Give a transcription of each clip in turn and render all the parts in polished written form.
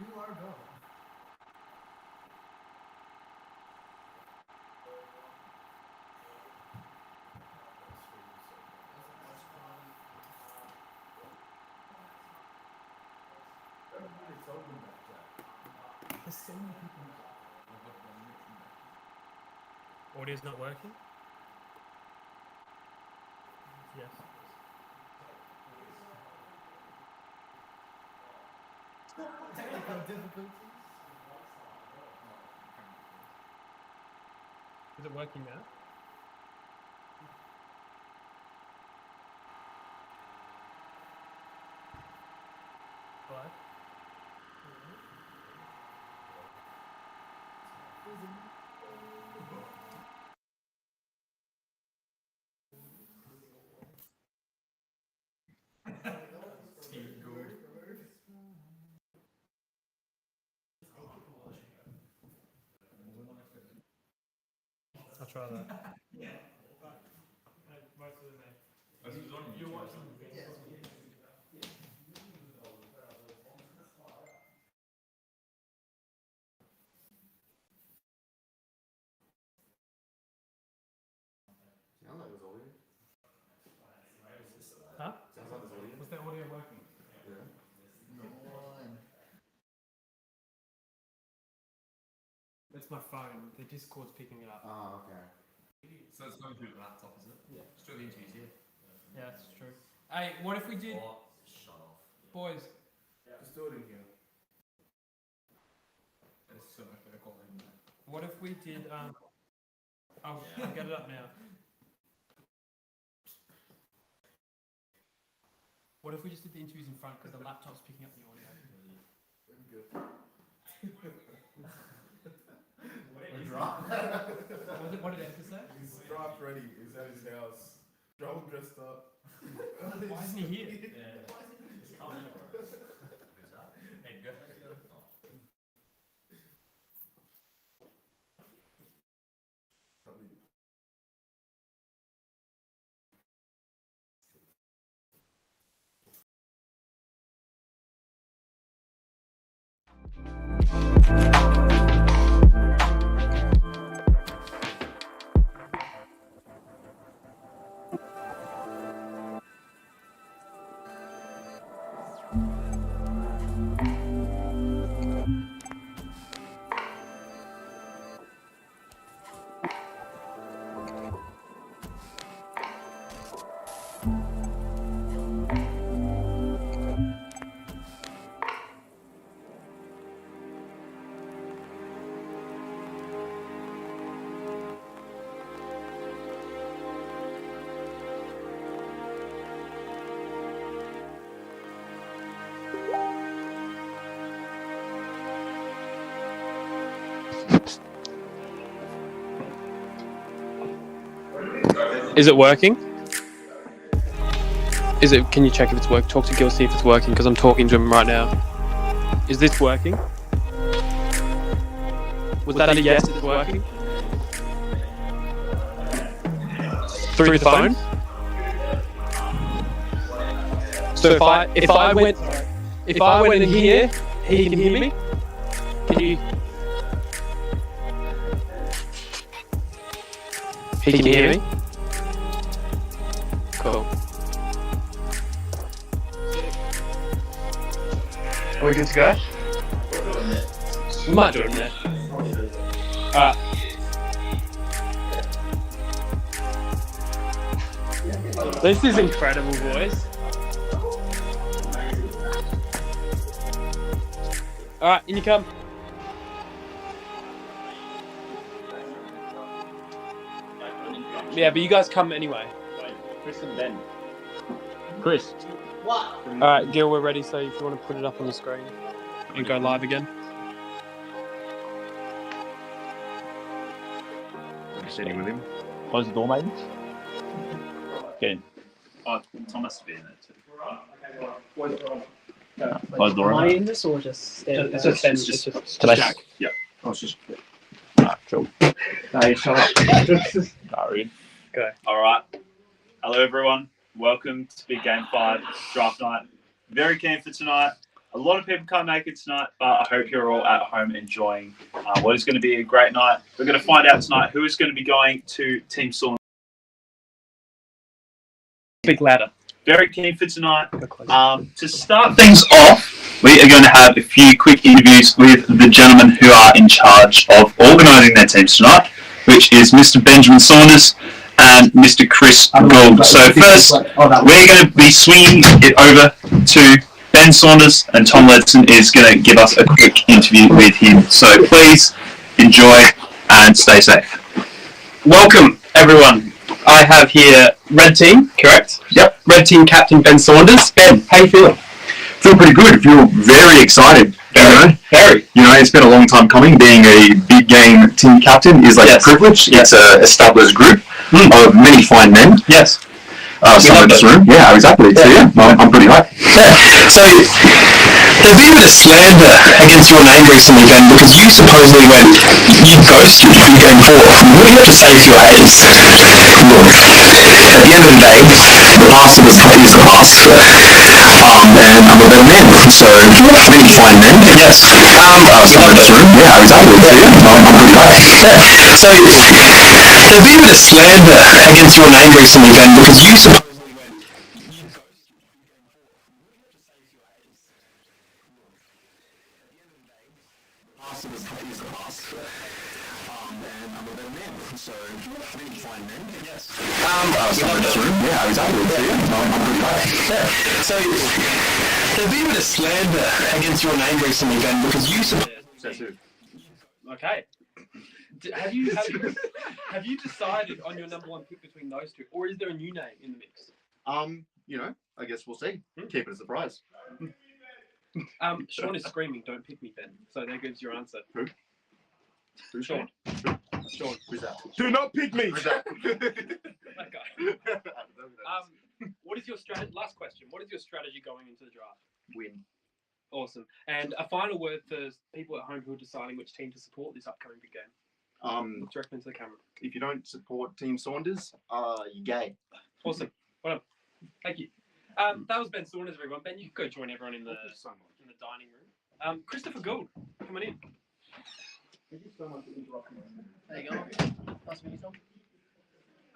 You are going. Everybody told them that, Jack. There's so many people. Audio's not working? Yes. Technical difficulties. Is it working now? Hello? I'll try that. Sounds like it's audio. Huh? Sounds like it's audio. Was that audio working? Yeah. It's my phone. The Discord's picking it up. Oh, okay. So it's going through the laptop, is it? Yeah. Straight into you, Yeah, that's true. Hey, what if we did... shut off. Boys, Just do it in here. It's so much better quality. what if we did... I'll get it up now. What if we just did the interviews in front because the laptop's picking up the audio? Good. We're drunk. What did Esther say? He's draft ready. He's at his house. Joel dressed up. Why isn't he here? Yeah. It's coming. Who's that? Edgar. Probably. Is it working? Is it? Can you check if it's working? Talk to Gil, see if it's working, because I'm talking to him right now. Is this working? Was that a yes? It's working. Through the phone. So if I went in here, he can hear me. Can you? He can hear me. Cool. Are we good to go? We might do it in there. Alright. This is incredible, boys. Alright, in you come. Yeah, but you guys come anyway. Chris and Ben. Chris. Alright, Gil, we're ready, so if you want to put it up on the screen and go live again. Sitting with him. Close the door, maybe. Okay. Oh, Thomas to be in it too. Close the door. Am I in this or just stay? It's just Jack. Yeah. I was just. Cool. No, you shut up. Sorry. Okay. All right. Hello, everyone. Welcome to Big Game 5 Draft Night. Very keen for tonight. A lot of people can't make it tonight, but I hope you're all at home enjoying what is going to be a great night. We're going to find out tonight who is going to be going to Team Saunders. Big ladder. Very keen for tonight. To start things off, we are going to have a few quick interviews with the gentlemen who are in charge of organising their teams tonight, which is Mr. Benjamin Saunders and Mr. Chris Gould. So first, we're going to be swinging it over to Ben Saunders, and Tom Ledson is going to give us a quick interview with him. So please enjoy and stay safe. Welcome, everyone. I have here Red Team, correct? Yep. Red Team Captain Ben Saunders. Ben, how you feeling? Feel pretty good. Feel very excited. Very. You know, it's been a long time coming. Being a big game team captain is like a privilege. Yes. It's an established group of many fine men. Yes. Some in this room. Yeah, exactly. So yeah, I'm pretty hyped. So, there's been a bit of slander against your name recently, Ben, because you supposedly went, you ghosted in game 4. What do you have to say to your haters? Look, at the end of the day, the past is the past. And I'm a better man. So many fine men. Yes. Some in this room. Yeah, exactly. So yeah, I'm pretty hyped. So, there's been a bit of slander against your name recently, Ben, because you supposedly went, you ghosted in game 4. What do you have to say to your haters? Past is the past. And I'm a better man. So many fine men. Yes. Some in this room. Yeah, exactly. So yeah, I'm pretty hyped. So, there's been a bit of slander against your name recently, Ben, because you supposedly... Okay. Have you decided on your number one pick between those two, or is there a new name in the mix? You know, I guess we'll see. Keep it a surprise. Sean is screaming, "Don't pick me, Ben." So there goes your answer. Who's Sean. Sean. Who's that? Do not pick me! Who's that? That guy. What is your strategy? Last question. What is your strategy going into the draft? Win. Awesome. And a final word for people at home who are deciding which team to support this upcoming big game. Look directly into the camera. If you don't support Team Saunders, you're gay. Awesome. Well done. Thank you. That was Ben Saunders, everyone. Ben, you can go join everyone in the dining room. Christopher Gould, come on in. Thank you so much for interrupting us. There you go. Nice to meet you, Tom.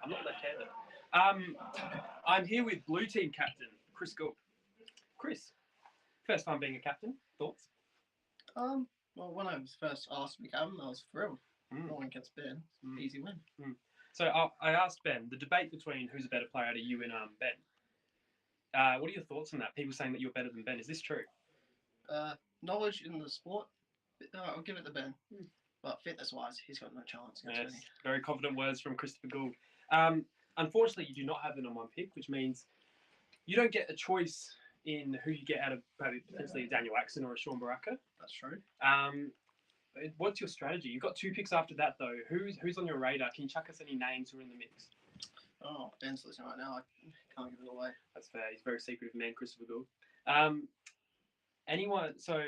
I'm not left-handed. I'm here with Blue Team Captain Chris Gould. Chris, first time being a captain. Thoughts? Well, when I was first asked to be captain, I was thrilled. No one gets Ben. Easy win. So I asked Ben the debate between who's a better player out of you and Ben. What are your thoughts on that? People saying that you're better than Ben. Is this true? Knowledge in the sport, I'll give it to Ben. But fitness-wise, he's got no chance against me. Very confident words from Christopher Gould. Unfortunately, you do not have the number one pick, which means you don't get a choice in who you get out of potentially a Daniel Axon or a Sean Baraka. That's true. What's your strategy? You've got 2 picks after that, though. Who's on your radar? Can you chuck us any names who are in the mix? Oh, Ben's listening right now. I can't give it away. That's fair. He's a very secretive man, Christopher Gould. Anyone? So,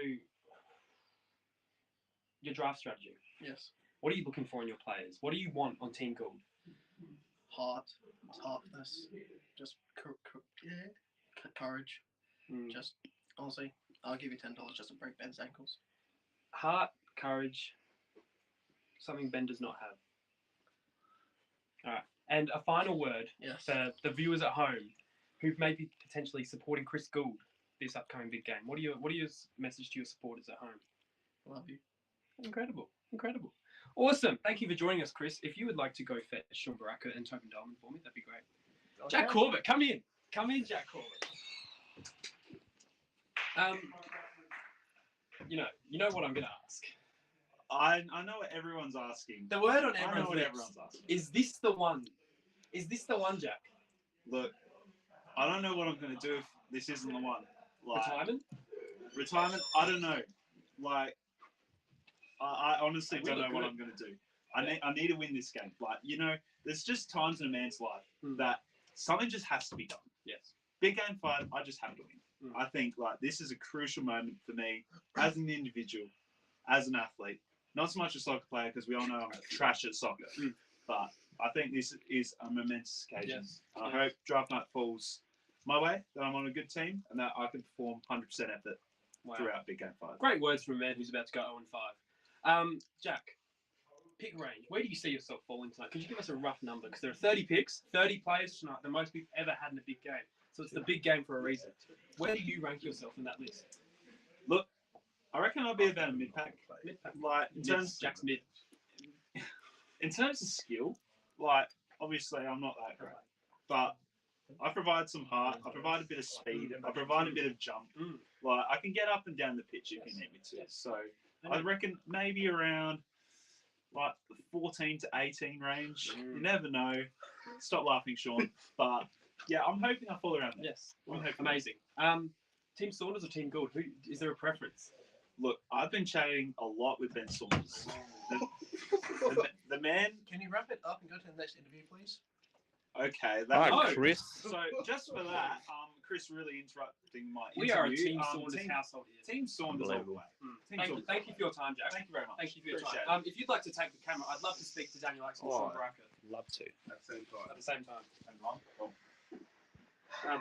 your draft strategy. Yes. What are you looking for in your players? What do you want on Team Gould? Heartness, just courage. Just honestly, I'll give you $10 just to break Ben's ankles. Heart, courage, something Ben does not have. All right, and a final word for the viewers at home who may be potentially supporting Chris Gould this upcoming big game. What are your message to your supporters at home? Love you. Incredible. Awesome. Thank you for joining us, Chris. If you would like to go fetch Sean Baraka and Tobin Dolman for me, that'd be great. Jack Corbett, come in. Come in, Jack Corbett. You know what I'm going to ask. I know what everyone's asking. The word on I know everyone's what lips. everyone's asking. Is this the one? Is this the one, Jack? Look, I don't know what I'm going to do if this isn't the one. Like, Retirement? I don't know. Like, I honestly don't know what I'm going to do. I need to win this game. Like, there's just times in a man's life that something just has to be done. Yes. Big game fight, I just have to win. I think, like, this is a crucial moment for me as an individual, as an athlete. Not so much a soccer player, because we all know I'm trash at soccer. But I think this is a momentous occasion. Yes. I hope draft night falls my way, that I'm on a good team, and that I can perform 100% effort throughout big game fight. Great words from a man who's about to go 0-5. Jack, pick range. Where do you see yourself falling tonight? Could you give us a rough number? Because there are 30 picks, 30 players tonight, the most we've ever had in a big game. So it's the big game for a reason. Where do you rank yourself in that list? Look, I reckon I'll be about a mid-pack. Like, Jack's mid. In terms of skill, like, obviously I'm not that great. But I provide some heart, I provide a bit of speed, I provide a bit of jump. Like, I can get up and down the pitch if you need me to. So I reckon maybe around like the 14 to 18 range. You never know. Stop laughing, Sean. But yeah, I'm hoping I fall around there. Yes. Amazing. Team Saunders or Team Gould? Is there a preference? Look, I've been chatting a lot with Ben Saunders. The man. Can you wrap it up and go to the next interview, please? Okay. Chris. So just for that, Chris really interrupting my interview. We are a Team Saunders household here. Team Saunders all the way. Thank you for your time, Jack. Thank you very much. Thank you for your time. If you'd like to take the camera, I'd love to speak to Daniel Axel and Sean Baraka. Love to. At the same time.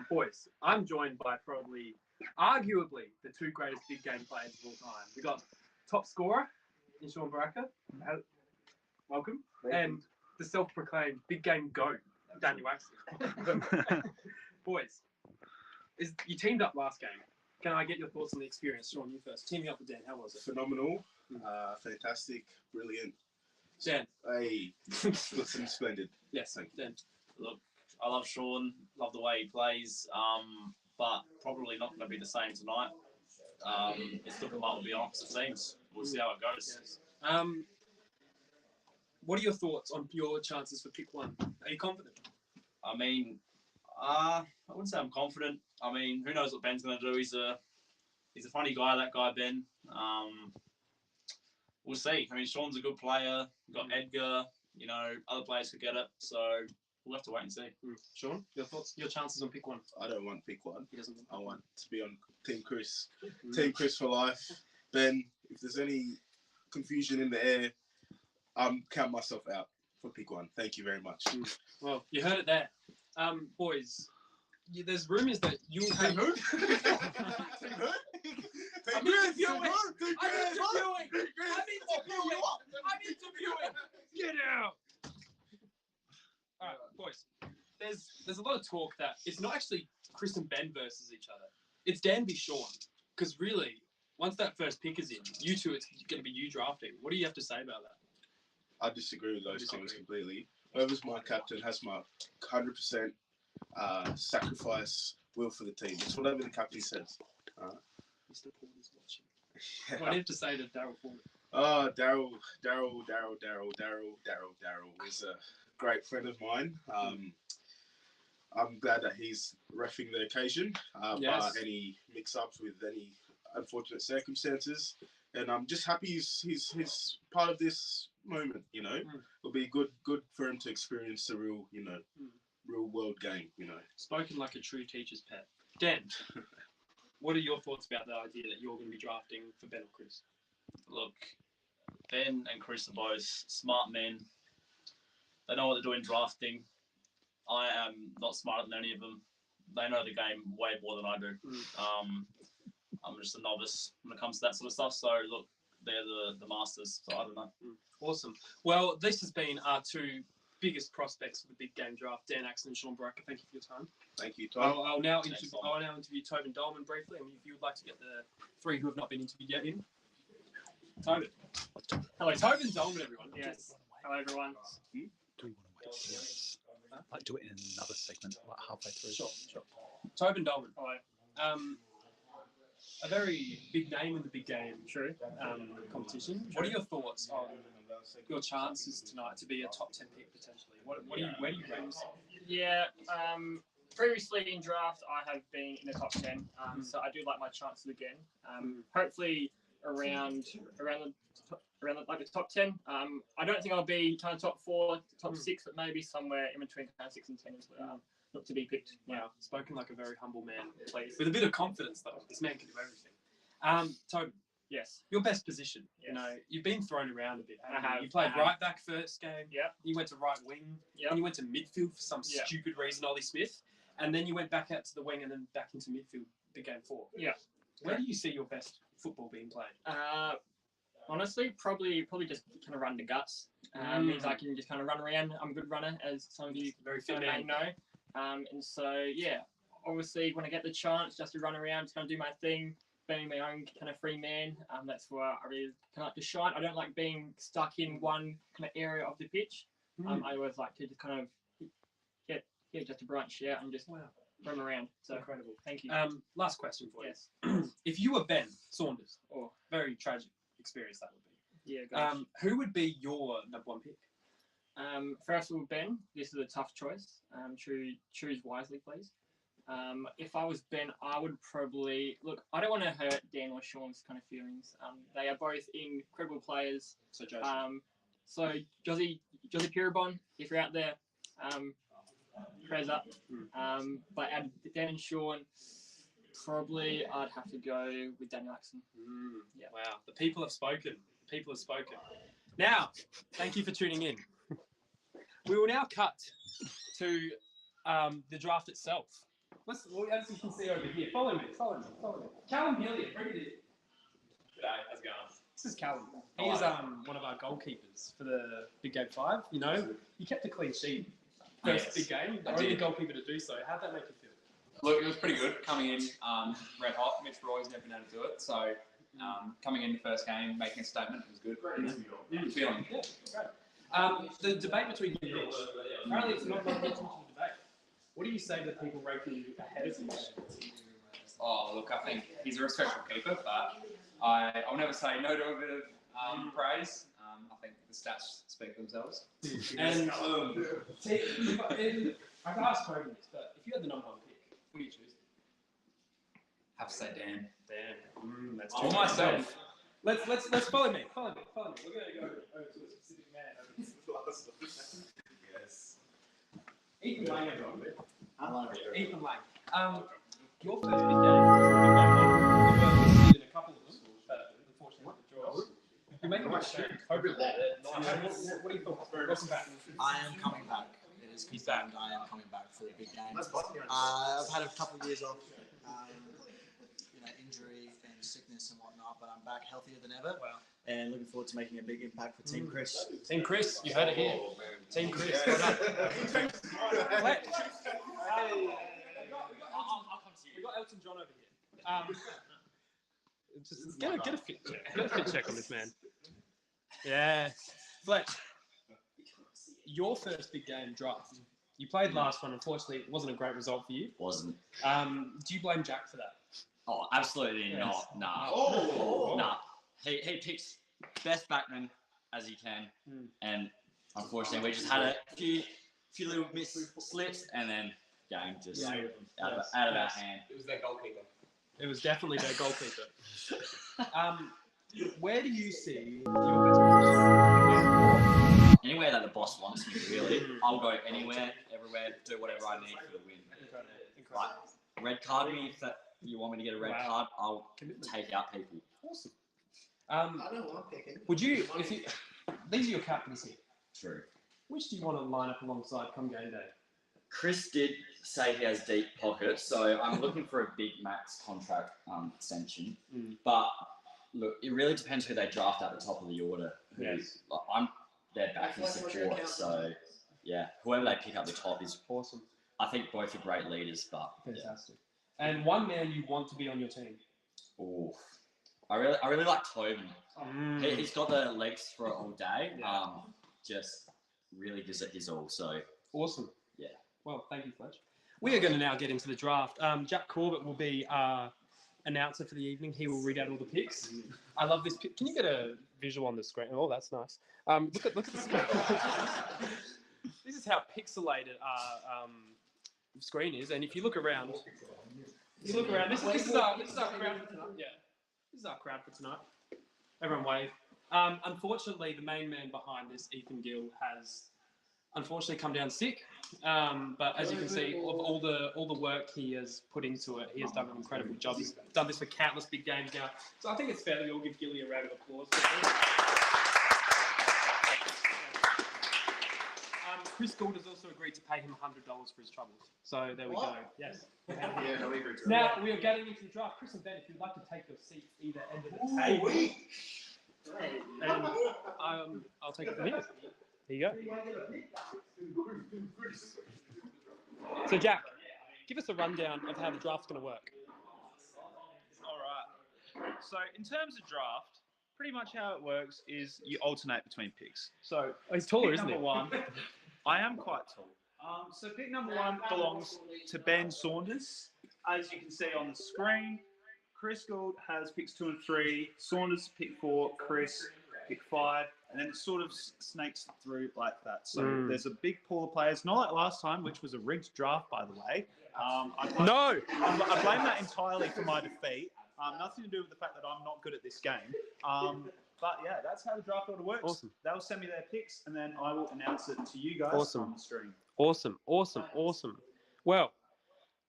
Boys, I'm joined by arguably, the two greatest big game players of all time. We got top scorer in Sean Baraka. Welcome. And the self-proclaimed big game GOAT, Daniel Axel. Boys, you teamed up last game. Can I get your thoughts on the experience? Sean, you first. Teaming up with Dan, how was it? Phenomenal. Fantastic. Brilliant. Dan. Hey, looking splendid. Yes, Dan. Look, I love Sean, love the way he plays, but probably not going to be the same tonight. It's looking like we'll be on opposite teams. We'll see how it goes. Yes. What are your thoughts on your chances for pick one? Are you confident? I mean, I wouldn't say I'm confident. I mean, who knows what Ben's going to do? He's a funny guy, that guy Ben. We'll see. I mean, Sean's a good player. We've got Edgar. Other players could get it. So we'll have to wait and see. Sean, your thoughts, your chances on pick one? I don't want pick one. He doesn't. I want to be on Team Chris. Team Chris for life. Ben, if there's any confusion in the air, count myself out for pick one. Thank you very much. Well, you heard it there. Boys, there's rumours that you'll have... who? I'm interviewing! Get out! All right, boys. There's a lot of talk that it's not actually Chris and Ben versus each other. It's Dan v Sean. Because really, once that first pick is in, you two, it's going to be you drafting. What do you have to say about that? I disagree with those comments completely. Whoever's my captain has my 100% sacrifice will for the team. It's whatever the captain says. Mr. Porter's watching. What do you have to say to Daryl Porter? Daryl is a great friend of mine. I'm glad that he's reffing the occasion, bar any mix-ups with any unfortunate circumstances. And I'm just happy he's part of this moment, It'll be good for him to experience the real, real world game, Spoken like a true teacher's pet. Dan, what are your thoughts about the idea that you're going to be drafting for Ben or Chris? Look, Ben and Chris are both smart men. They know what they're doing drafting. I am not smarter than any of them. They know the game way more than I do. I'm just a novice when it comes to that sort of stuff. So, look, they're the masters. So, I don't know. Awesome. Well, this has been our two biggest prospects for the big game draft, Dan Axel and Sean Baraka. Thank you for your time. Thank you, Tom. I'll now interview Tobin Dolman briefly. And if you would like to get the three who have not been interviewed yet in. Tobin. Hello, Tobin Dolman, everyone. Yes. Hello, everyone. Do we want to wait for the others? Like do it in another segment, like halfway through. Sure. Tobin Dolman. Hello. A very big name in the big game. True. Competition. What are your thoughts on your chances tonight to be a top 10 pick potentially? Where do you rank? Yeah. Previously in draft, I have been in the top 10. So I do like my chances again. Hopefully around the top 10. I don't think I'll be kind of top 4, top 6, but maybe somewhere in between kind of 6 and 10 is not to be picked. Wow, spoken like a very humble man, please. With a bit of confidence, though. This man can do everything. Toby. Yes. Your best position. Yes. You know, you've been thrown around a bit. I have. You played right back first game. Yeah. You went to right wing. Yeah. And you went to midfield for some stupid reason, Ollie Smith. And then you went back out to the wing and then back into midfield the game 4. Yeah. Where do you see your best football being played? Honestly, probably just kind of run the guts. Means I can just kind of run around. I'm a good runner, as some of you very fit may know. And so, yeah, obviously when I get the chance just to run around, just kind of do my thing, being my own kind of free man, that's where I really kind of like to shine. I don't like being stuck in one kind of area of the pitch. I always like to just kind of just to branch out and just run around. So incredible. Thank you. Last question for you. Yes. If you were Ben Saunders, very tragic experience that would be. Yeah. Gosh. Who would be your number 1 pick? First of all, Ben, this is a tough choice. Choose wisely, please. If I was Ben, I would probably look. I don't want to hurt Dan or Sean's kind of feelings. They are both incredible players. So Josie. So Josie Pirabon, if you're out there, prayers up. But Dan and Sean, probably I'd have to go with Daniel Axon. Yeah. Wow. The people have spoken. Now, thank you for tuning in. We will now cut to the draft itself. As you can see over here, follow me. Callum Hilliard, bring it in. G'day, how's it going? This is Callum. He is one of our goalkeepers for the Big Game 5. You know, you kept a clean sheet. First big game, the only goalkeeper to do so. How'd that make you feel? Look, it was pretty good coming in red hot. Mitch Roy's never been able to do it, so coming in the first game, making a statement was good. Good feeling. Yeah, great. The debate between you and Mitch, apparently it's not much of a debate. What do you say to people ranking you ahead of Mitch? Oh, look, I think he's a respectful keeper, but I'll never say no to a bit of praise. I think the stats speak for themselves. And I've asked Toby this, but if you had the number 1 pick, what do you choose? Have to say Dan. That's For myself. Let's follow me. We're going to go over to a specific man. Yes. Ethan Lang, everyone. Ethan Lang. Your first big game. You in a couple of them, but unfortunately, draws. You're making my shoot. What do you thought? Welcome back. I am coming back. It is confirmed. I am coming back for the big game. I've had a couple of years off, injury and sickness and whatnot, but I'm back healthier than ever. Wow. And looking forward to making a big impact for Team Chris. Team Chris, you heard it here. Team Chris. Well done. We got Elton John over here. Just get a fit check. Get a fit check on this man. Yeah. Fletch, your first big game draft. You played last one. Unfortunately, it wasn't a great result for you. Wasn't. Do you blame Jack for that? Oh, absolutely not. Nah. Nah. He picks best backman as he can, and unfortunately, we just had a few little slips, and then game just out of our hand. It was their goalkeeper. It was definitely their goalkeeper. Where do you see your best position? Anywhere that the boss wants me, really. I'll go anywhere, everywhere, do whatever I need for the win. Like, red card me if you want me to get a red card. I'll take out people. Awesome. I know what I'm picking. Would you, these are your captains here. True. Which do you want to line up alongside come game day? Chris did say he has deep pockets, so I'm looking for a big max contract extension. But look, it really depends who they draft at the top of the order. Yes. Like, I'm their backing support, so yeah, whoever they pick up the top is awesome. I think both are great leaders, but fantastic. Yeah. And one man you want to be on your team? Oh, I really like Tobin. He's got the legs for it all day. Just really gives it his all. So awesome. Yeah. Well, thank you, Fletch. We are going to now get into the draft. Jack Corbett will be our announcer for the evening. He will read out all the picks. I love this pick. Can you get a visual on the screen? Oh, that's nice. Look at the screen. This is how pixelated our screen is. And if you look around, this is our crowd for tonight. Yeah, this is our crowd for tonight. Everyone wave. Unfortunately, the main man behind this, Ethan Gill, has unfortunately come down sick. But as you can see, of all the work he has put into it, he has done an incredible job. He's done this for countless big games now. So I think it's fair that we all give Gilly a round of applause. Chris Gould has also agreed to pay him $100 for his troubles. So there we go. Yes. Yeah, no, we agree to Now we are getting into the draft. Chris and Ben, if you'd like to take your seats either end of the table, and I'll take it from here. There you go. So Jack, give us a rundown of how the draft's going to work. All right. So in terms of draft, pretty much how it works is you alternate between picks. So he's taller, pick isn't he? number one. I am quite tall. So pick number one belongs to Ben Saunders. As you can see on the screen, Chris Gould has picks 2 and 3. Saunders pick 4. Chris pick 5. And then it sort of snakes through like that. So there's a big pool of players, not like last time, which was a rigged draft, by the way. I blame that entirely for my defeat. Nothing to do with the fact that I'm not good at this game. But yeah, that's how the draft order works. Awesome. They'll send me their picks, and then I will announce it to you guys on the stream. Awesome. Well,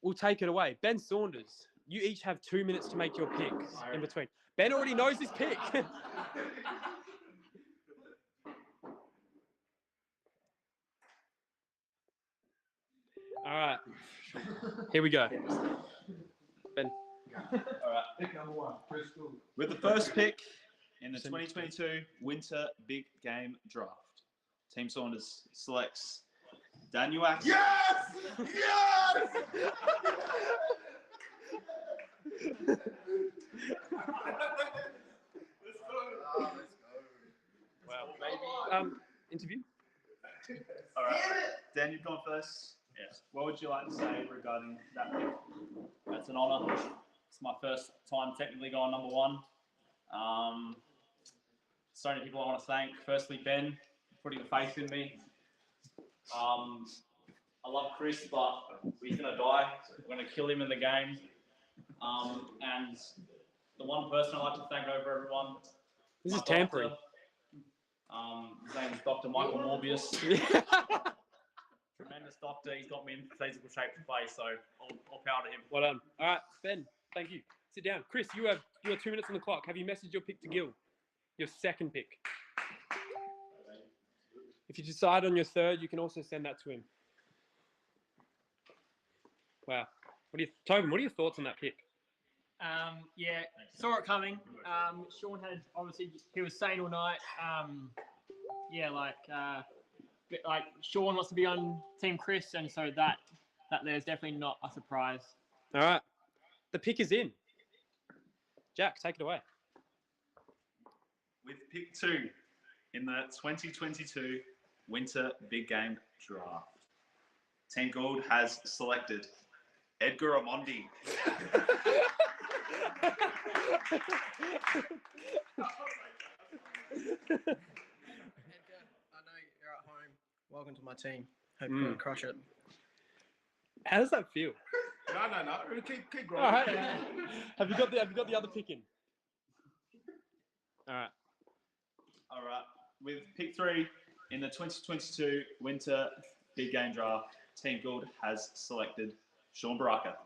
we'll take it away. Ben Saunders, you each have 2 minutes to make your pick in between. Ben already knows his pick. All right. Here we go. Ben. All right. Pick number one, Chris Gould. With the first pick in the 2022 Winter Big Game Draft, Team Saunders selects Daniel Axel. Yes! Yes! Wow, baby. Interview? All right. Dan, you've gone first. Yes. What would you like to say regarding that pick? That's an honour. It's my first time technically going number one. So many people I want to thank. Firstly, Ben, for putting the faith in me. I love Chris, but he's going to die. We're going to kill him in the game. And the one person I'd like to thank over everyone. This is tampering. His name is Dr. Michael Morbius. Tremendous doctor. He's got me in physical shape to play, so I'll power to him. Well done. All right, Ben, thank you. Sit down. Chris, you have 2 minutes on the clock. Have you messaged your pick to Gil? Your second pick. If you decide on your third, you can also send that to him. Wow. Tobin, what are your thoughts on that pick? Yeah, saw it coming. Sean had obviously he was saying all night. Like Sean wants to be on Team Chris, and so that there's definitely not a surprise. All right, the pick is in. Jack, take it away. With pick 2 in the 2022 Winter Big Game Draft, Team Gould has selected Edgar Amondi. Edgar, I know you're at home. Welcome to my team. Hope you're gonna crush it. How does that feel? No. Keep growing. All right. Have you got the other pick in? All right. All right. With pick 3 in the 2022 Winter Big Game Draft, Team Gould has selected Sean Baraka.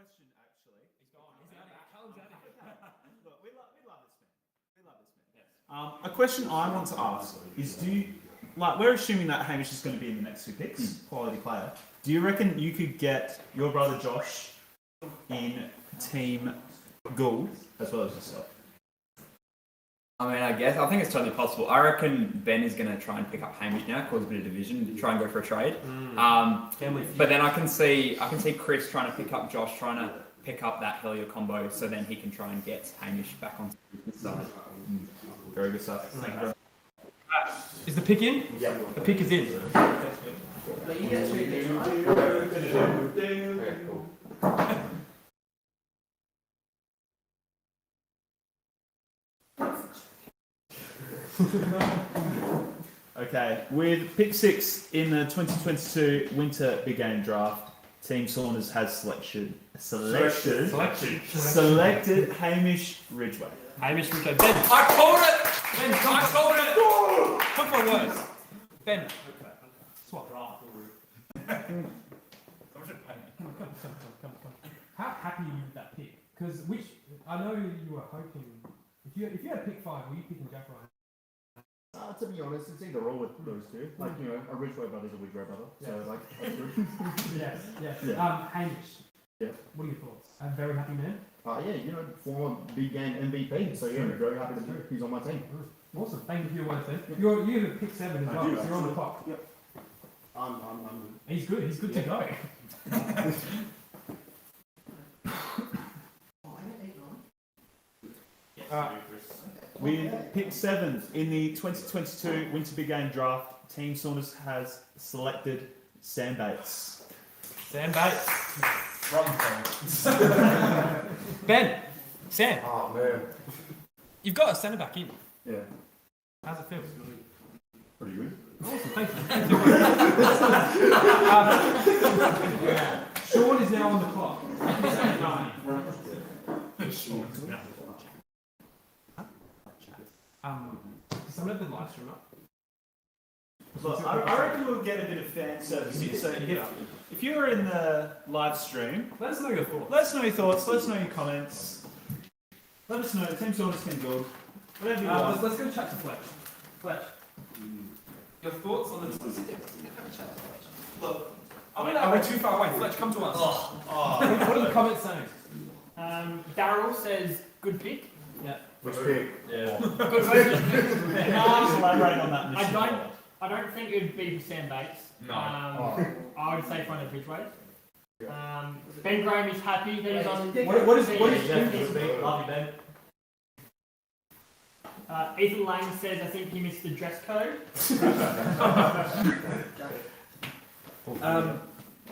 question, actually. He's gone. He's out of here. Callum's out of here. Look, we love this man. We love this man. Yes. A question I want to ask is, we're assuming that Hamish is going to be in the next 2 picks, quality player. Do you reckon you could get your brother Josh in Team Gould as well as yourself? I mean, I think it's totally possible. I reckon Ben is going to try and pick up Hamish now, cause a bit of division, try and go for a trade. But then I can see Chris trying to pick up Josh, trying to pick up that Helia combo, so then he can try and get Hamish back on the side. Very good stuff. Thank you very much. Is the pick in? Yeah. The pick is in. Okay, with pick 6 in the 2022 Winter Bkgrnd draft, Team Saunders has selected Hamish Ridgway. Hamish Ridgway. Ben, I called it! Ben, I called it! Put my words. Ben. Swap. Come. How happy are you with that pick? Because I know you were hoping, if you had pick 5, were you picking Jack Ryan? To be honest, it's either or with those two. Like, you know, a Ridgway brother's a Ridgway brother. So, like, that's good. Yeah. Hamish. Yeah. What are your thoughts? A very happy man? Yeah, you know, former Bkgrnd MVP. So, yeah, very happy to he's on my team. Awesome. Thank you for your words, then. You have pick 7 as well, so you're on the clock. Yep. I'm He's good. He's good to go. With pick 7 in the 2022 Winter Bkgrnd draft, Team Saunders has selected Sam Bates. Sam Bates. Ben. Sam. Oh, man. You've got a centre back in. Yeah. How's it feel? Pretty good. Awesome, thank you. Sean is now on the clock. Someone have the live stream up? Look, I reckon we'll get a bit of fan service here. So if you're in the live stream, let us know your thoughts. Let us know your thoughts. Let us know your comments. Let us know. Team Saunders can build. Whatever you want. Let's go chat to Fletch. Fletch. Your thoughts on the... Look, are we too far away? Fletch, come to us. What are the comments saying? Daryl says, good pick. Yeah. Which pick? Yeah. Good question. Elaborating on that. I don't think it would be for Sam Bates. No. I would say front of Ridgway. Ben Graham is happy that he's on. What is Love you, Ben. Ethan Lang says, I think he missed the dress code.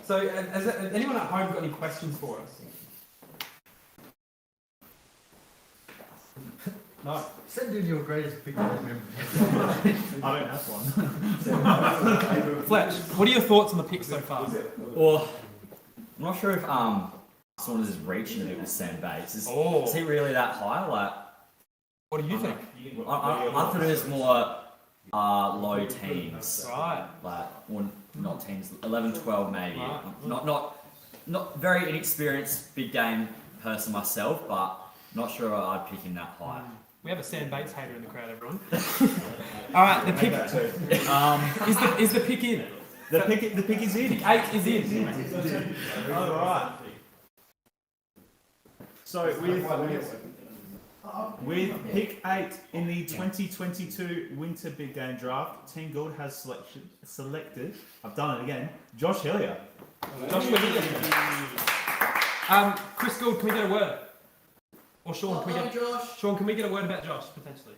So, has anyone at home got any questions for us? No. Send in your greatest Bkgrnd memory. I don't have one. Fletch, what are your thoughts on the pick so far? Well, I'm not sure if Saunders is reaching a bit with Sam Bates. Is he really that high? Like, what do you think? I thought it was more low teens. Right. Like, well, not teens, 11, 12 maybe. Right. Not very inexperienced big game person myself, but not sure I'd pick him that high. We have a Sam Bates hater in the crowd, everyone. All right, the pick. Is the pick in? The pick is in. Pick 8 is in. All right. So with pick 8 in the 2022 Winter Bkgrnd draft, Team Gould has selected. I've done it again. Josh Helia. Chris Gould, can we get a word? Or Sean, can we get a word about Josh, potentially?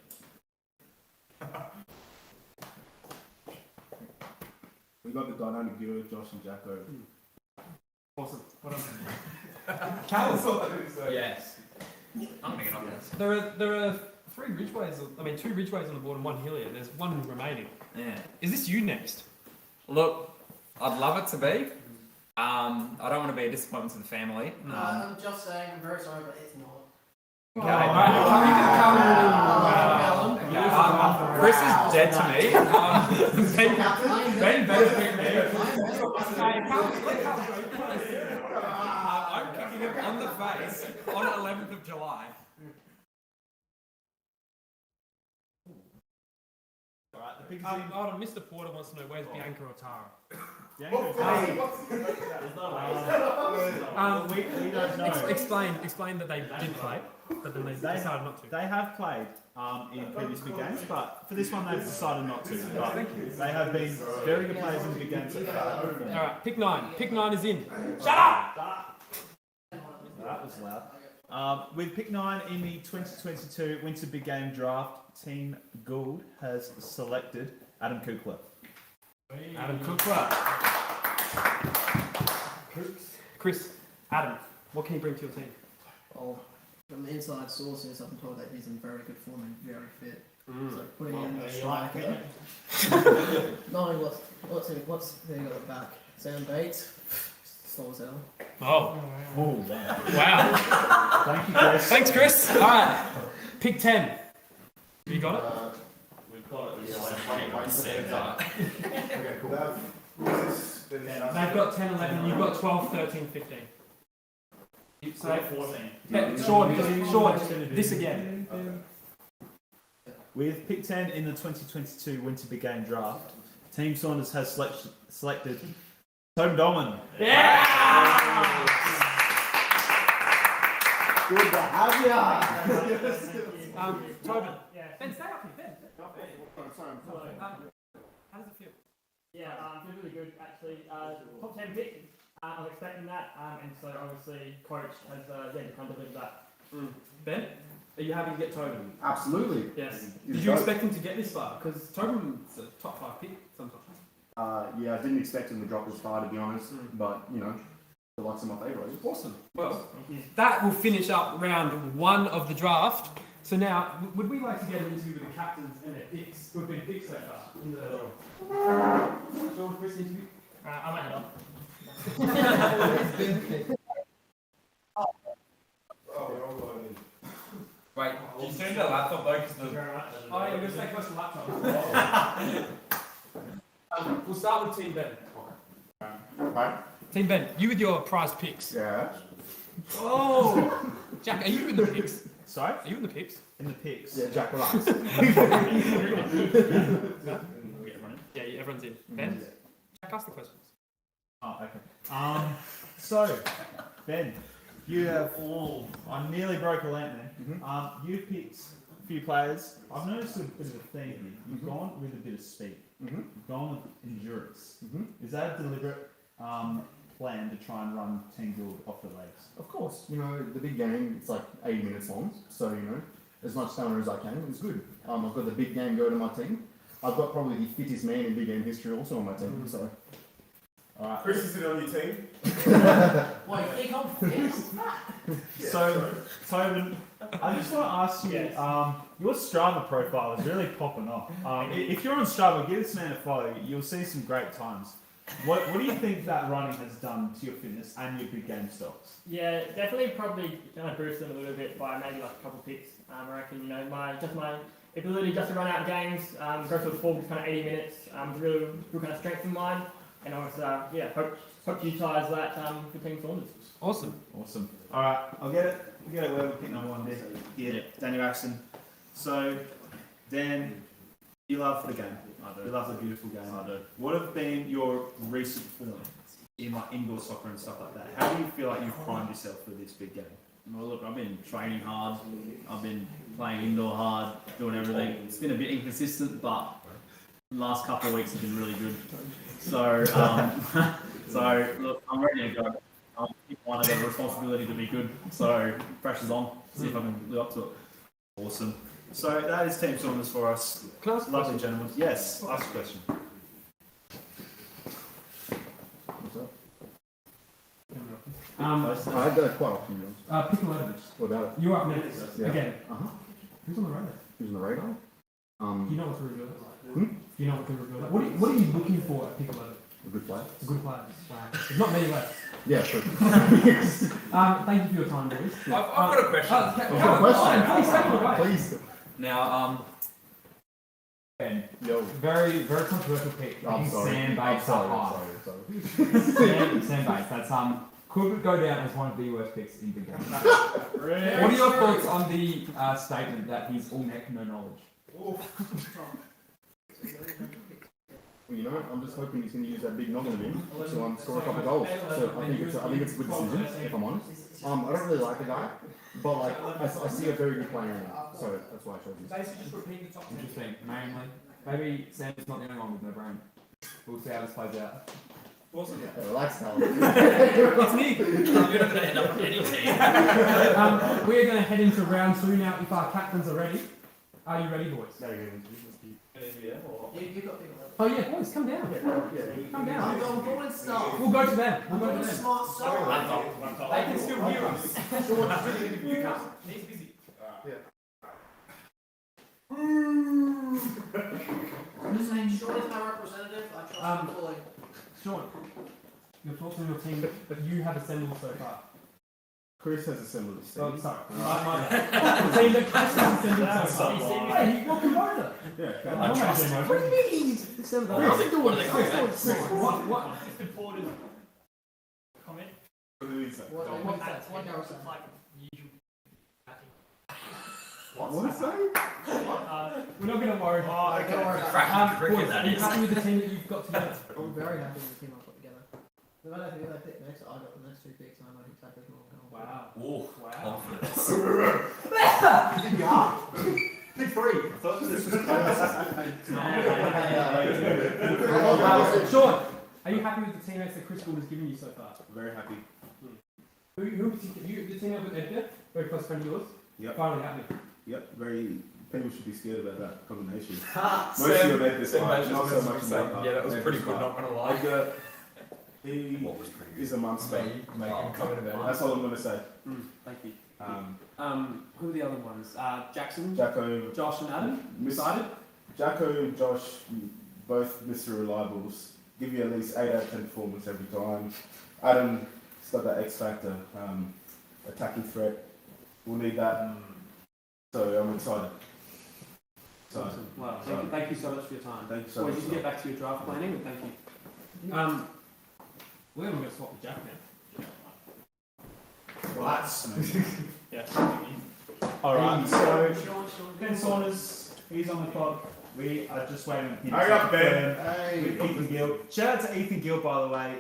We got the dynamic duo of Josh and Jacko. Awesome. What Callum. Yes. I'm gonna get on this. There are 2 Ridgeways on the board and 1 Helia. There's 1 remaining. Yeah. Is this you next? Look, I'd love it to be. I don't want to be a disappointment to the family. I'm just saying, I'm very sorry, but it's not. Chris is dead to me. Ben better pick me. slapping him on the face on 11th of July. Alright, the big hold on, Mr. Porter wants to know where's Bianca or Tara? We don't know. Explain that they did play, but then they decided not to. They have played in previous big games, but for this one they've decided not to. But they have been very good players in the big games. Alright, pick 9. Pick 9 is in. Shut up! That was loud. With pick 9 in the 2022 Winter Big Game Draft, Team Gould has selected Adam Kukla. Adam Kukla. Chris, Adam, what can you bring to your team? Well, from the inside sources, I've been told that he's in very good form and very fit. Mm. So putting in the striker, knowing what's who got it back. Sam Bates, slow as hell. Oh, wow! Thank you, Chris. Thanks, Chris. All right, pick 10. You got it? We've got it. Okay, cool. They've got 10, 11. You've got 12, 13, 15. So 14. Sean, this again. With pick 10 in the 2022 Winter Big Game Draft, Team Saunders has selected Tobin Dolman. Yeah! Good to have ya! Tobin. Ben, stay up here, Ben. How does it feel? Yeah, feels really good actually. Top 10 pick. I was expecting that, and so obviously coach has kind of delivered that. Ben, are you happy to get Tobin? Absolutely. Yes. Did you expect him to get this far? Because Tobin's a top 5 pick sometimes. Yeah, I didn't expect him to drop this far, to be honest. But you know, the likes of my favourites. Awesome. Well, that will finish up round 1 of the draft. So now, would we like to get into the captains and their picks? Who've been picked so far in the Sean, Chris interview? I might head off. Wait, you turned the laptop though? Oh yeah, we're going to take first the laptop. We'll start with Team Ben. Right. Team Ben, you with your prize picks. Yeah. Oh! Jack, are you in the picks? Sorry? Are you in the picks? In the picks? Yeah, Jack relax. Yeah, everyone's in. Ben? Jack, ask the questions. Oh, okay. So, Ben, you have I nearly broke a lamp then. You've picked a few players. I've noticed a bit of a theme here. You've gone with a bit of speed. You've gone with endurance. Is that a deliberate plan to try and run Team Guild off the legs? Of course, you know, the big game, it's like 80 minutes long, so, you know, as much stamina as I can, it's good. I've got the big game go to my team. I've got probably the fittest man in big game history also on my team, so. Alright. Chris is on your team. Wait, think I'm fit? So, Tobin, I just want to ask you, your Strava profile is really popping off. If you're on Strava, give this man a follow. You'll see some great times. What do you think that running has done to your fitness and your big game stocks? Yeah, definitely probably kind of boost them a little bit by maybe like a couple of picks. I reckon, you know, my ability just to run out games, go to a full kind of 80 minutes, real kind of strength of mine. And obviously, hope to utilise that for Team Saunders. Awesome. Alright, I'll get it where we pick number 1 there. Yeah, Daniel Axton. So, Dan, you love the game. I do. You love the beautiful game. I do. What have been your recent form in like indoor soccer and stuff like that? How do you feel like you've primed yourself for this big game? Well, look, I've been training hard. I've been playing indoor hard, doing everything. It's been a bit inconsistent, but the last couple of weeks have been really good. So, look, I'm ready to go. I got a responsibility to be good. So, pressure's on. See if I can live up to it. Awesome. So that is Team Saunders for us. Can I ask a Lovely question? gentlemen. Yes, ask a question. What's up? I got quite a few notes. Pick 11. What about it? You're up next. Yeah. Again. Uh-huh. Who's on the radar? Who's on the radar? You know what to reveal it. You know what to reveal it. What are you looking for at pick 11? A good player. A good player. Wow. There's not many left. Yeah, sure. Thank you for your time, boys. I've got a question. I've got a question. Please take it away. Please. Now, Ben, Yo. very controversial pick. I'm sorry. Sam I'm Bates sorry. up high. Sorry. Sam Bates. That's could go down as one of the worst picks in big game. What are your thoughts on the statement that he's all neck, no knowledge? Well, you know, I'm just hoping he's going to use that big noggin of him to score a couple of goals. So I think it's a good decision, if I'm honest. I don't really like the guy, but like I see a very good player in him, so that's why I chose him. Basically, just repeat the top. Interesting, mainly. Maybe Sam's not the only one with no brain. We'll see how this plays out. Awesome. Yeah, relax, Cal. It's me. You're not going to end up on any team. We're going to head into round 2 now if our captains are ready. Are you ready, boys? You got Oh yeah, boys, come down. Come down. I'm going stuff. We'll go to them. I'm going smart stuff. They can still hear us. You can't. He's busy. I'm just saying, Sean is my representative. I trust him fully. Sean, you're talking to your team, but you have assembled so far. Chris has assembled his team. Oh, sorry. The team that Chris has assembled so far. Hey, welcome over. Yeah. What do you mean he's assembled? What are they doing? What? Comment? Who is that? What is that? What is that? What is that? We're not going to worry. Oh, okay. Boys, are you happy with the team that you've got together? I'm very happy with the team I've got together. No matter who they pick next, I got the next 2 picks and I know exactly who I'm going. Wow. Ooh, confidence. Pick 3. Sean, are you happy with the teammates that Chris Gould has given you so far? Very happy. Who in particular? You, the teammate with Edgar, very close friend of yours? Yep. Finally happy. Yep. Very. People should be scared about that combination. Sam- Mostly on Ed this Sam time, mentioned not so this much was about saying, yeah, that was Ed pretty this good, time. not gonna lie. Edgar, he is a month's back. Make him comment about it. That's all I'm going to say. Thank you. Who are the other ones? Jackson, Jacko, Josh, and Adam. Excited? Jacko and Josh, both Mr. Reliables, give you at least 8 out of 10 performance every time. Adam's got that X factor, attacking threat. We'll need that. So I'm excited. So, Wow. Thank you so much for your time. Thank you so Boys, much. you can get back to your draft planning, and thank you. We're going to swap with Jack now. Right. Yes. Alright, so Ben Saunders, he's on the clock. We are just waiting on him. Hurry up, Ben. Hey. With Ethan Gill. Shout out to Ethan Gill, by the way,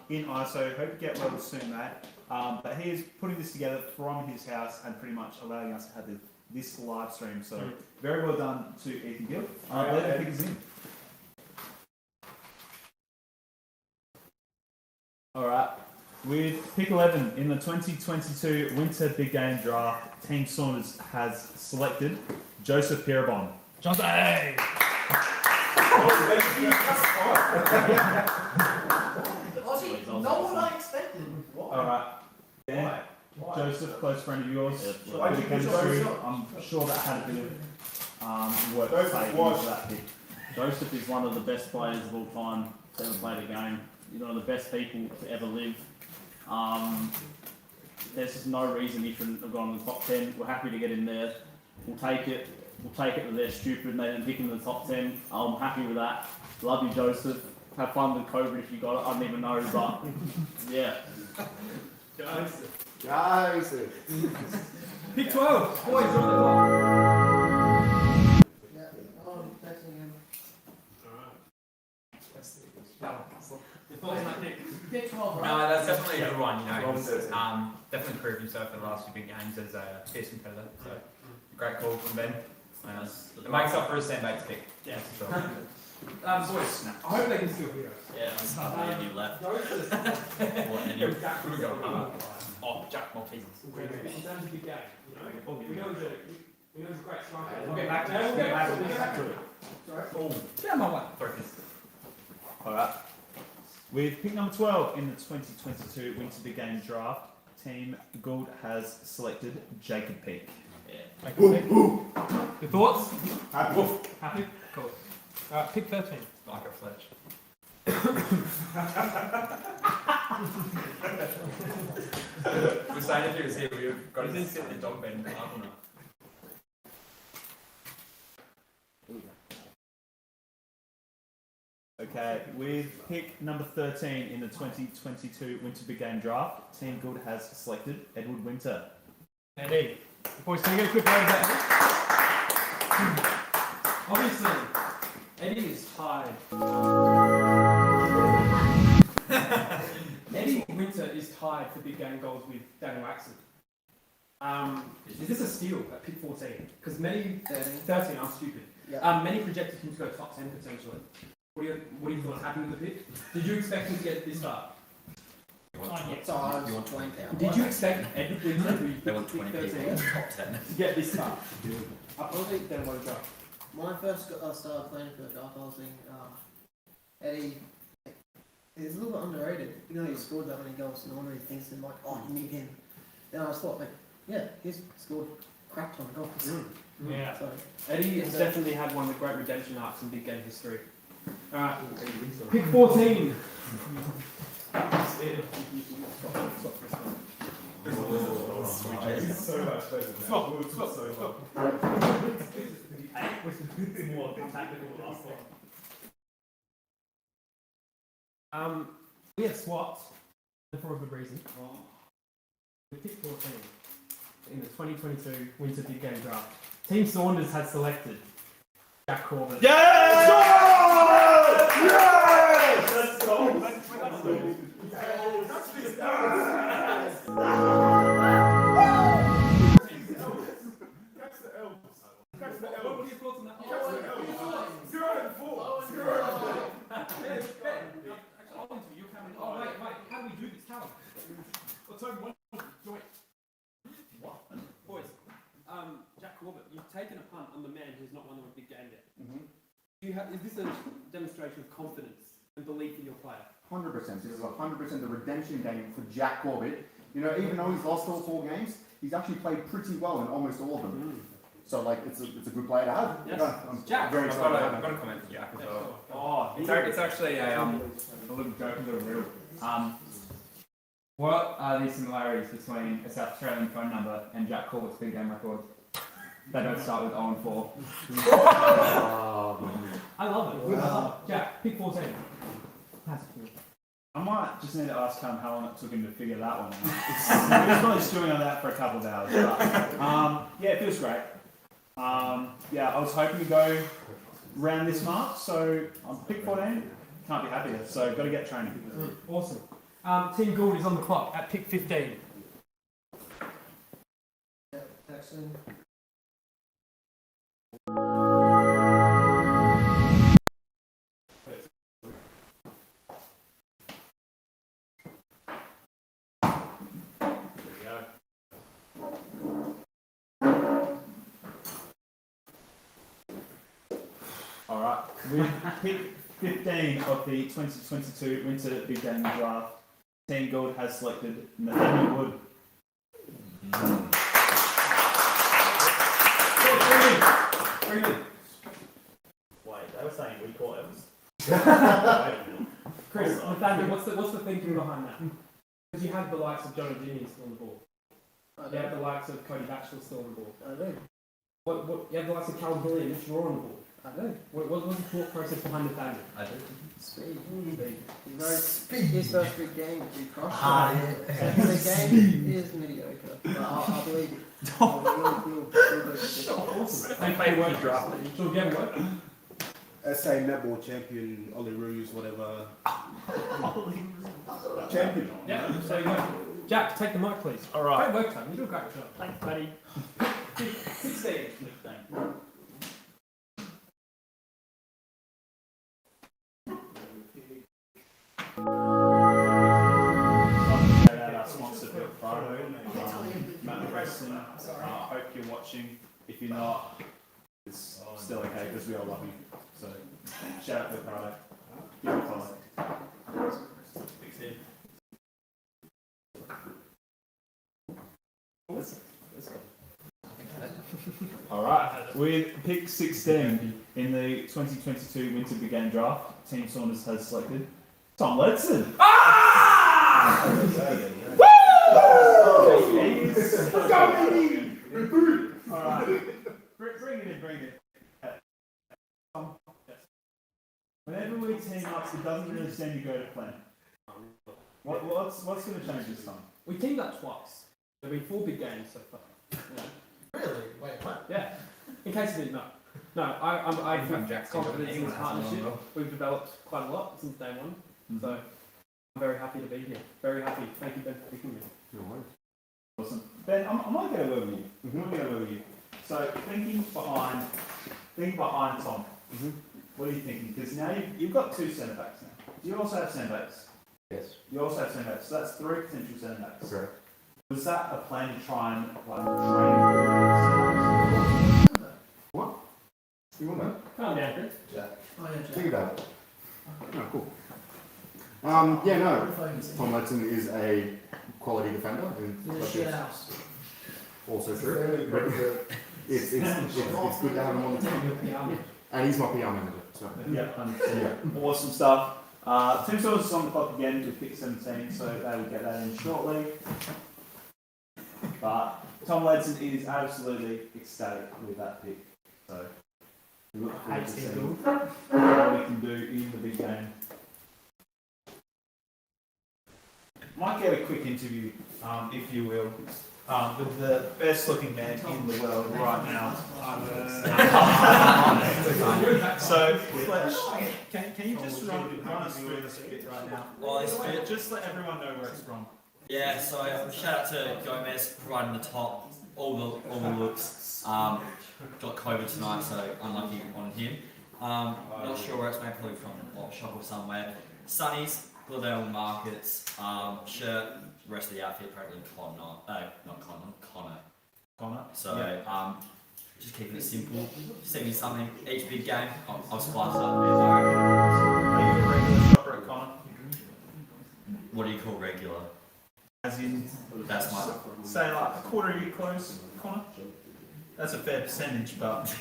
in ISO. Hope you get well soon, mate. But he is putting this together from his house and pretty much allowing us to have this live stream. So very well done to Ethan Gill. Let the pickers in. Alright. With pick 11 in the 2022 Winter Big Game Draft, Team Saunders has selected Joseph Pirabon. Joseph! No one I expected. Alright. Yeah. Joseph, close friend of yours. Bit of chemistry. I'm sure that had a bit of work played into that pick. Joseph is one of the best players of all time to ever play the game. He's one of the best people to ever live. There's just no reason he shouldn't have gone in the top 10. We're happy to get him there. We'll take it. We'll take it that they're stupid and they didn't pick him in the top 10. I'm happy with that. Love you, Joseph. Have fun with COVID if you got it. I don't even know, but yeah. Joseph. Pick 12. Boys, on the Pick 12, right? No, that's definitely a good one. You know, he's definitely proved himself in the last few big games as a fierce competitor. So, great call from Ben. It makes up for a Sam Bates pick. Yeah. So. Boys, I hope they can still hear us. Yeah, it's not really you left. Oh, Jack Maltese. In terms of big game, we know he's a great striker. We'll get back to it. We'll get back to it. Sorry. Yeah, my one. Alright. With pick number 12 in the 2022 Winter Big Game Draft, Team Gould has selected Jacob Peake. Your thoughts? Happy. Happy? Cool. Pick 13. Like a Fletch. We're saying if he was here, we've got to sit the dog bed and up or not. Okay, with pick number 13 in the 2022 Winter Big Game Draft, Team Good has selected Edward Winter. Eddie. Boys, can we get a quick round of that? Obviously, Eddie is tied. Eddie Winter is tied for big game goals with Daniel Axon. Is this a steal at pick 14? Because many 13, I'm stupid. Yep. Many projected him to go top 10 potentially. What are your thoughts? Happy with the pick? Did you expect him to get this far? You want 20 pounds. Did you expect Edward Winter to They want 20 people in the top 10. to get this far? I probably don't want to draft. When I first started playing for the draft, I was thinking, Eddie is a little bit underrated. You know, he scored that many goals, no one really thinks him like, oh, you need him. Then I just thought, like, yeah, he's scored crap ton of goals. Yeah. So, Eddie has definitely had one of the great redemption arcs in big game history. Alright, pick 14. Stop. We have swapped for a good reason. We picked 14 in the 2022 Winter Big Game Draft. Team Saunders has selected Jack Corbett. Yes! Yes! Let's go! Oh, wait, how do we do this? Callum? Let's open one joint. What? Boys, Jack Corbett, you've taken a punt on the man who's not won the big game yet. Is this a demonstration of confidence and belief in your player? 100%. This is 100% the redemption game for Jack Corbett. You know, even though he's lost all 4 games, he's actually played pretty well in almost all of them. So, like, it's a good player to have. Yes. Yeah, I'm Jack, very excited. I've got a comment for Jack as well. It's actually a little joke, a little riddle. What are the similarities between a South Australian phone number and Jack Corbett's big game record? They don't start with 0 and 4. I love it. Wow. Jack, pick 14. I might just need to ask him how long it took him to figure that one out. He was probably stewing on that for a couple of hours. But, yeah, it feels great. Yeah, I was hoping to go around this mark, so I'm pick 14. Can't be happier, so got to get training. Awesome. Team Gould is on the clock at pick 15. Excellent. Alright, with pick 15 of the 2022 Winter Big Game Draft, Team Gold has selected Nathaniel Wood. Wait, they were saying we call Evans. Chris, Nathaniel, what's the thinking behind that? Because you have the likes of Johnny Jimmy still on the board. You have the likes of Cody Batchelor still on the board. I do. What you have the likes of Callum Billy and Mitch Raw on the board. I do. What was the thought process behind Nathaniel? I do. Speed. His first big game, he crushed it. yeah. The game is mediocre, but I believe it. Awesome. Thank you for your work. So again, what? SA netball champion, Ollie Roos, whatever. Champion. Yeah, so you go. Jack, take the mic, please. All right. Great work, Tom. You do a great job. Thanks, buddy. 16. Shout out our sponsor, Friday. Matt Preston. I hope you're watching. If you're not, it's still okay because we all love you. So, shout out to Friday. Give it a follow. Alright, with pick 16 in the 2022 Winter Big Game Draft, Team Saunders has selected Tom Letson. Ah! Woo! Let's go, baby! Alright, bring it in. Whenever we team up, it doesn't understand you go to plan. What's going to change this time? We teamed up twice. There've been 4 big games so far. Yeah. Really? Wait, what? Yeah. In case you didn't know. No, I have confidence in this partnership. We've developed quite a lot since day one. So I'm very happy to be here. Very happy. Thank you, Ben, for picking me. No worries. Awesome. Ben, I might go over you. I'm going to go over you. So thinking behind Tom. What are you thinking? Because now you've got 2 centre backs now. Do you also have centre backs? Yes. You also have centre backs. So that's 3 potential centre backs. Correct. Was that a plan to try and train? What? You want that? Calm down, Chris. Yeah. Oh, yeah, Think about it. Oh, cool. Yeah, no. Tom Letson is a quality defender. In a shit house. Also true. But it's good to have him on the team. And he's my PR manager. So. Yeah, 100%. Awesome stuff. Team Source is on the clock again with pick 17, so they will get that in shortly. But Tom Ledson is absolutely ecstatic with that pick. So we look forward to seeing what we can do in the big game. Might get a quick interview, if you will, with the best looking man in the world right now. So, Fletch, can you just run us through this bit right now? Oh, this bit? Just let everyone know where it's from. Yeah, so shout out to Gomez providing the top, all the looks. Got COVID tonight, so unlucky on him. Not sure where it's made, probably from a shop or somewhere. Sunnies, Gladale Markets, shirt, rest of the outfit probably Connor. So just keeping it simple. Send me something each big game. I'll splice up. Are you a regular shopper at Connor? What do you call regular? As in, that's my. Say like a quarter of your clothes, Connor? That's a fair percentage, but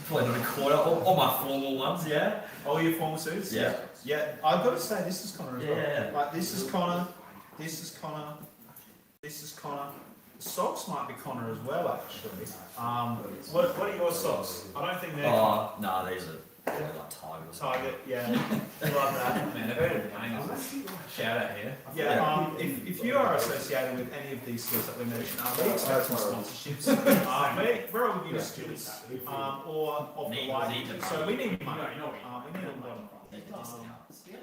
probably not a quarter. All my formal ones, yeah. All your formal suits? Yeah. Yeah, I've got to say this is Connor as well. Yeah. Like this is Connor, this is Connor, this is Connor. Socks might be Connor as well, actually. What are your socks? I don't think they're. Oh, no, these are like Tigers. Target, yeah. I love that. Man, they've heard of names. Shout out here. Yeah, if you are associated with any of these stores that we mentioned, we expect some sponsorships. We're all uni students, or of the like. So we need money. We need a lot of money.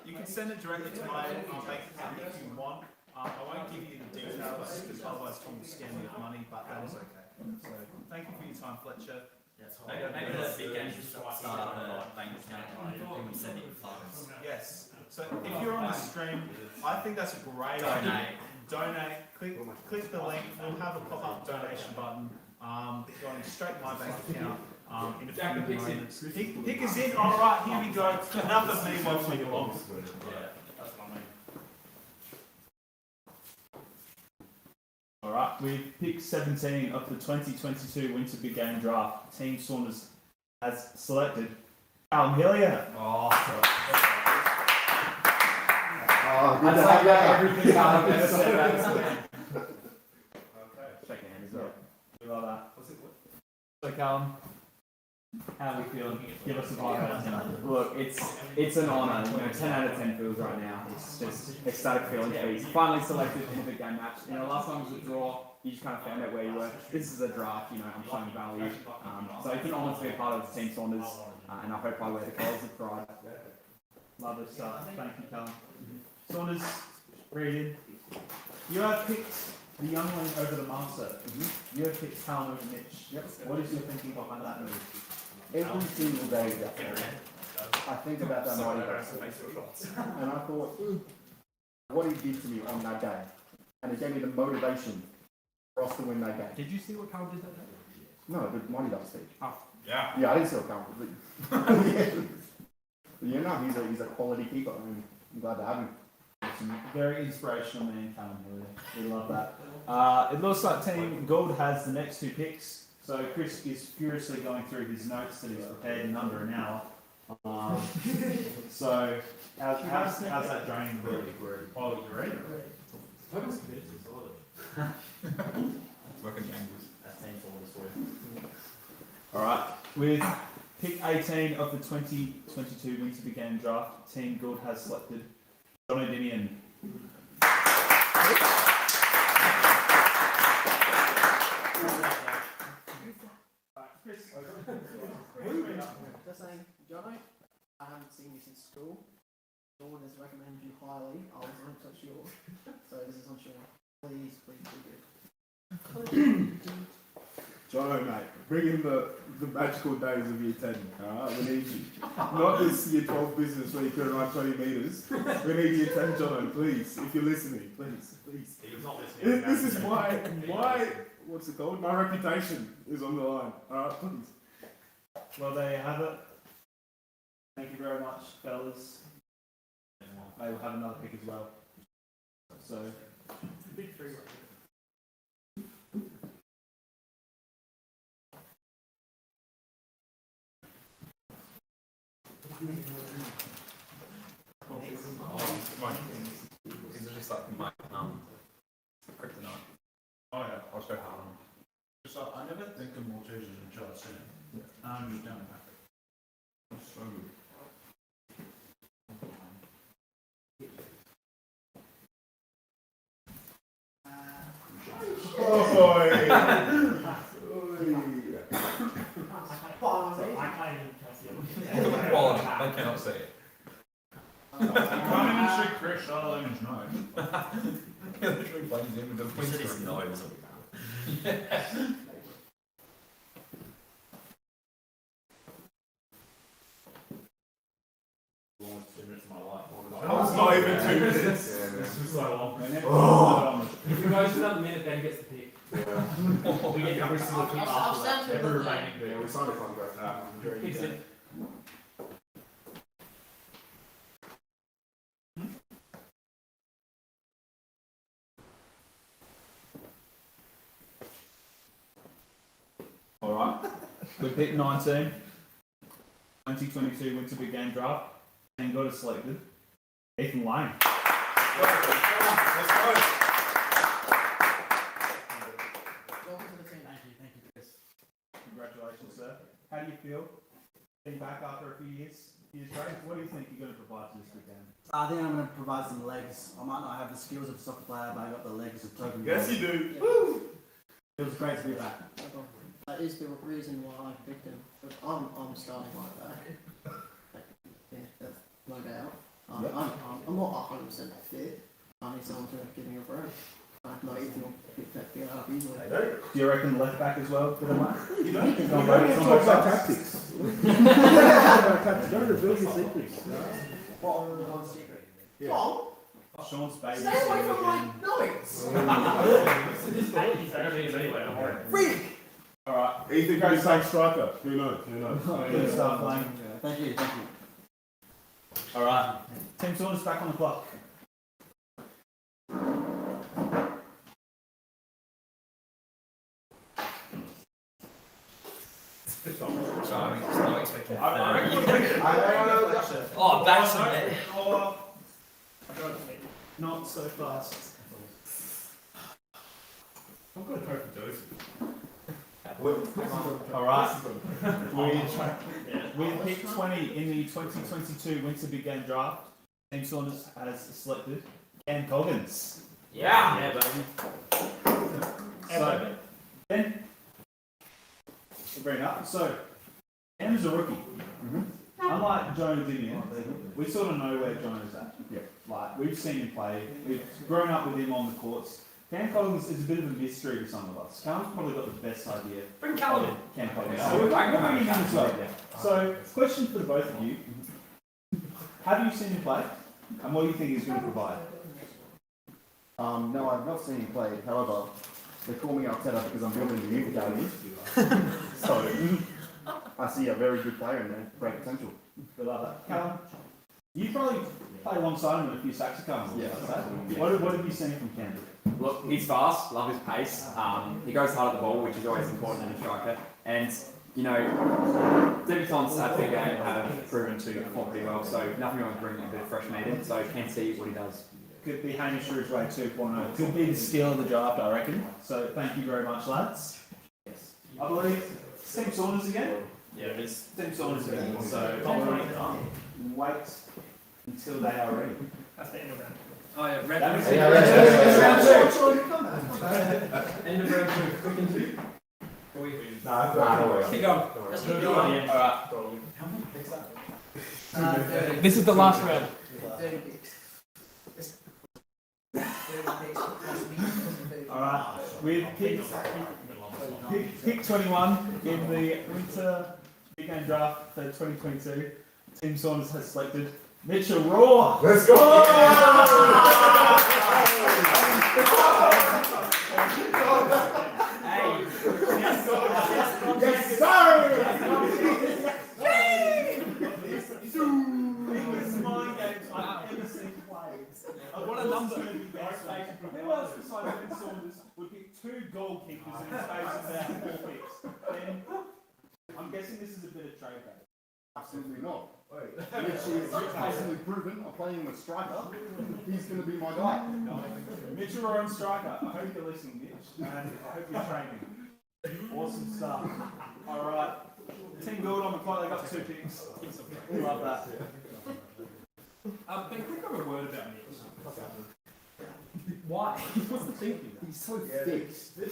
You can send it directly to my bank account if you want. I won't give you the details because otherwise Tom will scam me with money, but that is okay. So thank you for your time, Fletcher. Maybe the big game should start up a bank account and send it funds. Yes. So if you're on the stream, I think that's a great idea. Donate. Click the link. We'll have a pop-up donation button going straight to my bank account in a few moments. Pick us in. All right, here we go. Enough of me waffling along. Alright, we picked 17 of the 2022 Winter Big Game Draft. Team Saunders has selected Callum Hillier. Good to have you. Everything I've ever said. Okay, shake your hand as well. We love that. So Callum, how are we feeling? Give us a 5 out of 10. Look, it's an honour. 10 out of 10 feels right now. It's just ecstatic feeling for you. Finally selected in a big game match. Last time was a draw. You just kind of found out where you were. This is a draft. I'm showing value. So it's an honour to be a part of Team Saunders, and I hope I wear the colours of pride. Lovely stuff. Thank you, Callum. Saunders, reading. You have picked the young one over the master. You have picked Callum over Mitch. Yep. What is your thinking behind that move? Every single day, I think about that mighty and I thought, what he did to me on that day, and it gave me the motivation for us to win that game. Did you see what Carl did that day? No, the Mighty Ducks speech. Oh. Yeah, I didn't see what Carl did. He's a quality keeper, and I'm glad to have him. Very inspirational man, Callum Hillier. We love that. It looks like Team Gold has the next 2 picks. So Chris is furiously going through his notes that he's prepared in under an hour. So how's that draining? Oh, you ready? All right. With pick 18 of the 2022 Winter Big Game Draft, Team Gold has selected John O'Dinian. Just saying, Jono, I haven't seen you since school. Sean has recommended you highly. I was 100% sure. So this is on Sean. Please be good. Jono, mate, bring in the magical days of year 10. Alright, we need you. Not this year 12 business where you can run 20 metres. We need year 10, Jono, please. If you're listening, please. He was not listening. This is why, what's it called? My reputation is on the line. Alright, please. Well, there you have it. Thank you very much, fellas. I will have another pick as well. So, Big three. Is it just like my kryptonite? Oh yeah, I'll go hard on him. So I never think of Maltesers in charge soon. I'm just down that. That's so good. Quality, I cannot say it. You can't even see Chris Sutherland's nose. He literally plays in with the his nose. That was not even 2 minutes. This was so long. If it goes to another minute, Ben gets the pick. Yeah. We get every single pick after that. Every remaining pick. Yeah, we signed a contract. Picks it. alright. We picked 19. 2022 Winter Big Game Draft. And got us selected. Ethan Lane. Let's go. Thank you, Chris. Congratulations, sir. How do you feel? Being back after a few years straight? What do you think you're going to provide to this big game? I think I'm going to provide some legs. I might not have the skills of a soccer player, but I got the legs of token. Yes, you do. Yeah. Woo! It was great to be back. That is the reason why I picked him. But I'm starting like that. Yeah, that's no doubt. I'm not 100% fit. I need someone to give me a break. No, Ethan will pick that thing up easily. Do you reckon left back as well? Bit of luck? You don't have to talk about tactics. Don't reveal your secrets. One secret. Yeah. Oh, Sean's baby. stay away from my noise! Freak! Alright. Ethan could be playing striker. Who knows? Who knows? Good stuff, Lane. Thank you, thank you. Alright. Tim Saunders back on the clock. Sorry, it's not expecting I Oh, that's a bit. Not so fast. I'm going to go for Joseph. Alright. With pick 20 in the 2022 Winter Big Game Draft, Tim Saunders has selected Cam Coggins. Yeah, baby. So, Ben, very nice. So, Cam is a rookie. Unlike Jonah Dinian, we sort of know where Jonah's at. Yeah. Like, we've seen him play, we've grown up with him on the courts. Cam Collins is a bit of a mystery to some of us. Cam's probably got the best idea. Bring Callum in. Cam Collins. So we're bringing him as well. So, question for the both of you. Have you seen him play? And what do you think he's going to provide? No, I've not seen him play. However, they call me Arteta because I'm building the youth academy. So, I see a very good player in there. Great potential. We love that. Callum, you probably play alongside him in a few saxophones. Yeah. What have you seen from Cam? Look, he's fast, love his pace. He goes hard at the ball, which is always important in a striker. And, you know, debutants at the game have proven to perform pretty well, so nothing wrong with bringing a bit of fresh meat in, so can see what he does. Could be Hamish Ridgeway 2.0. Could be the steal of the draft, I reckon. So thank you very much, lads. Yes. I believe Tim Saunders again. Yeah, it's Tim Saunders again. So wait until they are ready. That's the end of round. Oh yeah, round That was two. it. End of round 2. Quick and 2. Keep going. Just keep going. Alright. This is the last round. 30 picks. Alright, with pick 21 in the Winter Bkgrnd draft for 2022, Team Saunders has selected Mitchell Raw. Let's go! What a number! Who else besides Ben Saunders would pick 2 goalkeepers in the space of about 4 picks? Ben, I'm guessing this is a bit of trade back. Absolutely not. Mitch is basically proven. I'm playing him a striker. He's going to be my guy. Mitchell Raw and striker. I hope you're listening, Mitch, and I hope you're training. Awesome stuff. Alright. Team Gould on the clock, they got 2 picks. Love that. Ben, quick on a word about Mitch. Why? What's the thinking? He's so thick. This is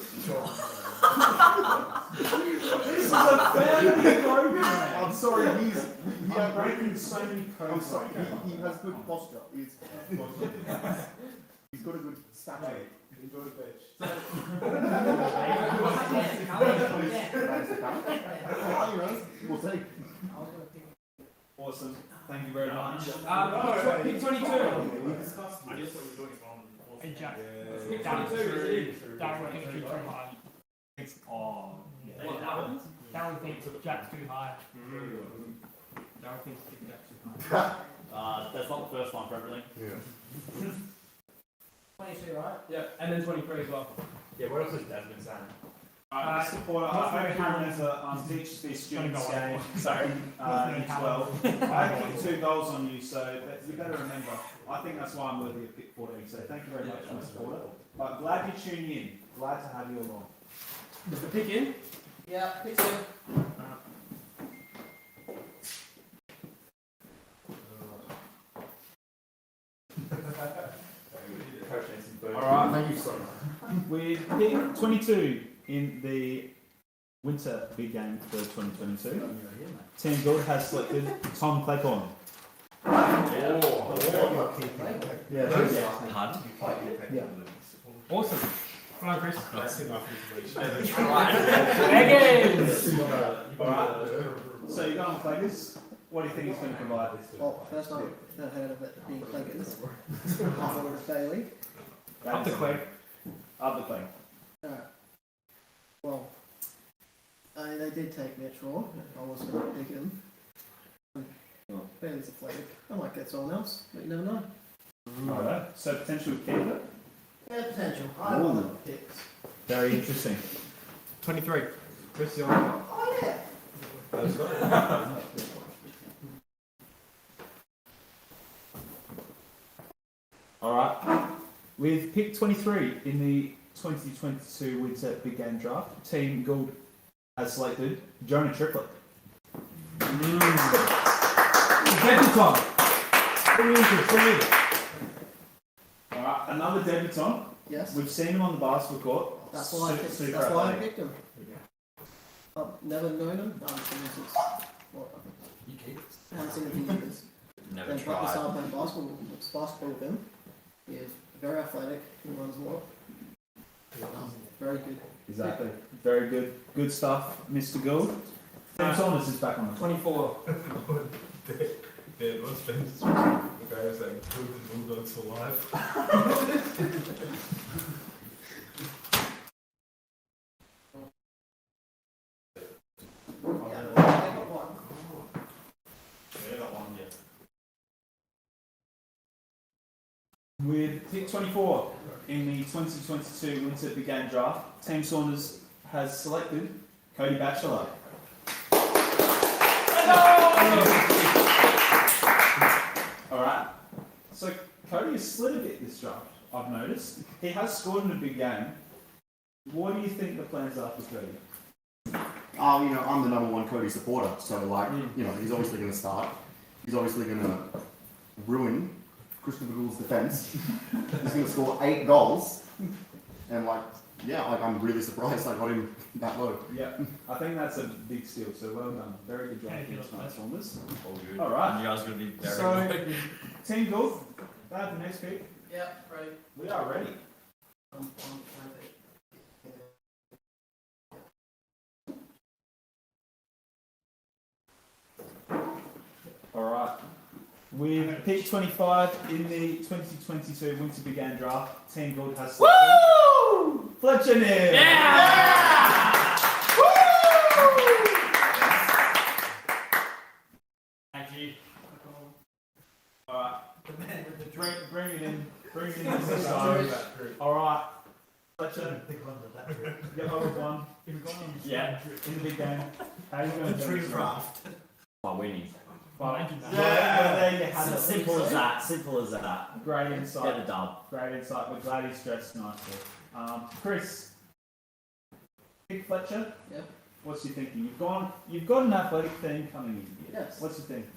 a family program. I'm sorry, he's breaking so many codes. I'm sorry, he has good posture. He's got a good stature. Enjoy the beach. We'll take. Awesome. Thank you very much. Pick 22. Hey, Jack. Pick 22. Darren thinks you're too high. Darren thinks Jack's too high. Darren thinks Jack's too high. That's not the first one for everything. Yeah. 22, right? Yeah, and then 23 as well. Yeah, what else has Dad been saying? Mr. Porter, I hope you remember teach these students game. Sorry, in 12. I kicked 2 goals on you, so you better remember. I think that's why I'm worthy of pick 14. So thank you very much, Mr. Porter. But glad you tuned in. Glad to have you along. Is the pick in? Yeah, pick 2. Alright, Thank you so much. with pick 22 in the Winter Big Game for 2022, Team Gould has selected Tom Clayborn. Awesome. Come on, Chris. Alright, so you got on Claggers. What do you think he's going to provide? Well, first I've never heard of it being Claggers. I thought it was Bailey. Up the Clegg. Up the Clegg. Alright. Well, they did take Mitch Raw. I was going to pick him. Bailey's athletic. I might get someone else, but you never know. Alright, so potential keeper? Yeah, potential. I love picks. Very interesting. 23. Chris, you're on. Oh, yeah. Alright, with pick 23 in the 2022 Winter Big Game Draft, Team Gould has selected Jonah Triplett. Debutant. Alright, another debutant. Yes. We've seen him on the basketball court. That's why I picked, Super that's why I athletic. picked him. I've never known him. I haven't seen him since. What? I haven't seen him for years. Never Then tried. I started playing basketball with him. He is very athletic. He runs a lot. Very good. Exactly. Very good. Good stuff, Mr. Gould. Tim Saunders is back on the 24. Yeah, what's been the guys that put the Bulldogs alive. With pick 24 in the 2022 Winter Big Game Draft, Team Saunders has selected Cody Batchelor. Alright, so Cody has slid a bit this draft, I've noticed. He has scored in a big game. What do you think the plans are for Cody? You know, I'm the #1 Cody supporter, so like, you know, he's obviously going to start. He's obviously going to ruin Christopher Gould's defence. He's going to score 8 goals. And like, yeah, like I'm really surprised I got him that low. Yeah, I think that's a big steal. So well done. Very good job, tonight, Saunders. All good. All right. You guys are going to be very So, good. Team Gould, the next pick. Yeah, ready. We are ready. All right. With pick 25 in the 2022 Winter Bkgrnd draft, Team Gould has Woo! Fletcher Neal. Thank you. All right. Bring it in. Bring it in. This side. All right. Fletcher. Get over one. Yeah. In the big game. How are you going to do this? By winning. Well, there you have it. Simple as that. Simple as that. Great insight. Get the dub. Great insight. We're glad he's dressed nicely. Chris, pick Fletcher. Yeah. What's your thinking? You've got an athletic theme coming in here. Yes. What's your thinking?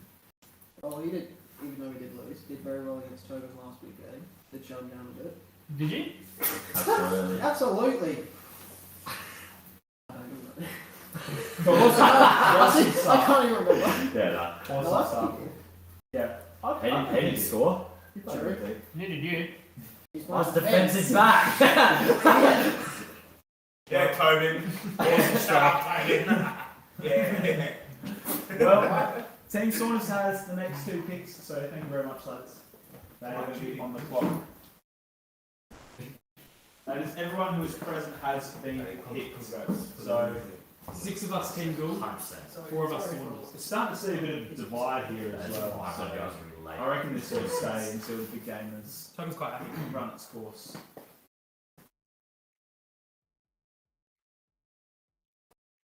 Oh, he did, even though he did lose, did very well against Tobin last week, eh? Did shut him down a bit. Did you? Absolutely. Absolutely. I can't even remember. Yeah, that. Awesome stuff. Yeah. He didn't score. True. Neither did you. His defence is back. Yeah, Conan. Awesome stuff. Yeah. Well, Team Saunders has the next 2 picks, so thank you very much, lads. They are going to be on the clock. That is, everyone who is present has been picked. So, 6 of us Team Gould, 4 of us Saunders. it's starting to see a bit of divide here as well. So I reckon this will stay until the big game has Tobin's quite happy. run its course.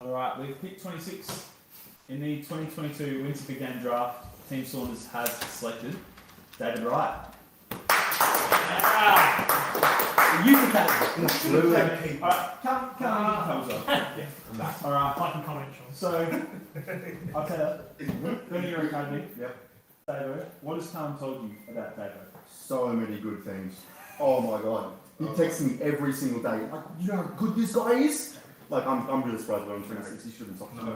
Alright, we've picked 26 in the 2022 Winter Bkgrnd draft. Team Saunders has selected David Wright. You can Absolutely. Alright, come on. Yeah, I'm back. Alright, I can comment, Sean. so I'll tell you, going to your academy. Yep. Davo, what has Tom told you about Davo? So many good things. Oh my god. He texts me every single day. Like, you know how good this guy is? Like, I'm really surprised we're on 26. He shouldn't talk to me.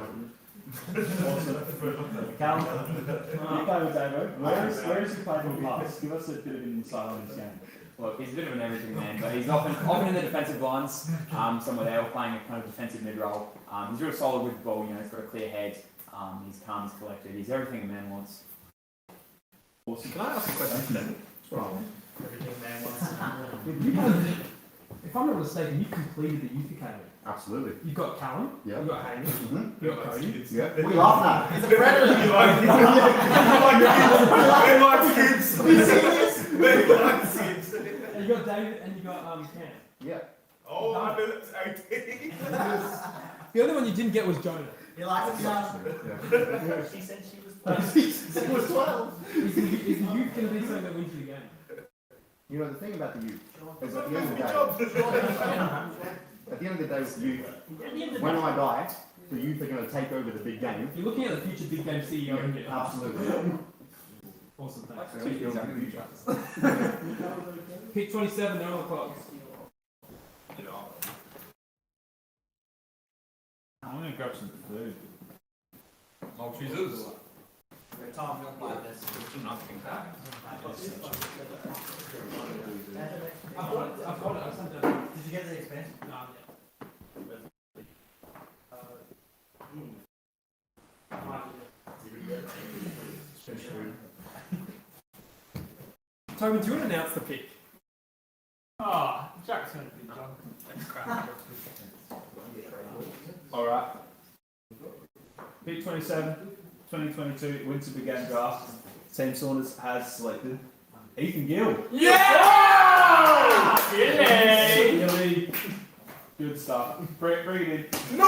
Awesome. Cal, you go with Davo. Where is he played in the past? Give us a bit of an insight on this game. Look, he's a bit of an everything man, but he's often in the defensive lines, somewhere there, playing a kind of defensive mid role. He's real solid with the ball, you know, he's got a clear head, he's calm, he's collected, he's everything a man wants. Awesome. Can I ask a question then? Everything a man wants. If I'm not mistaken, you completed the youth academy. Absolutely. You've got Callum, Yeah. you've got Hamish, you've got Cody. Yeah. What are you laughing at? He's a predator. And you got David and you got Cam. Yeah. Oh, I know that's 18. The only one you didn't get was Jonah. He likes it, She said she was 12. Is the youth going to be something that wins you the game? You know, the thing about the youth is at the end of the day with the youth, when I die, the youth are going to take over the big game. You're looking at the future big game CEO and get Absolutely. awesome, thanks. Pick 27, they're on the clock. I'm going to grab some food. Oh, Jesus. Tom, you'll buy this. I've got it, I sent it. Did you get the expansion? No, Tobin, do you want to announce the pick? Oh, Jack's going to be done. That's crap. Alright. Pick 27, 2022 Winter Bkgrnd draft. Team Saunders has selected Ethan Gill. Yeah! Gilly. Good stuff. Bring it in. No!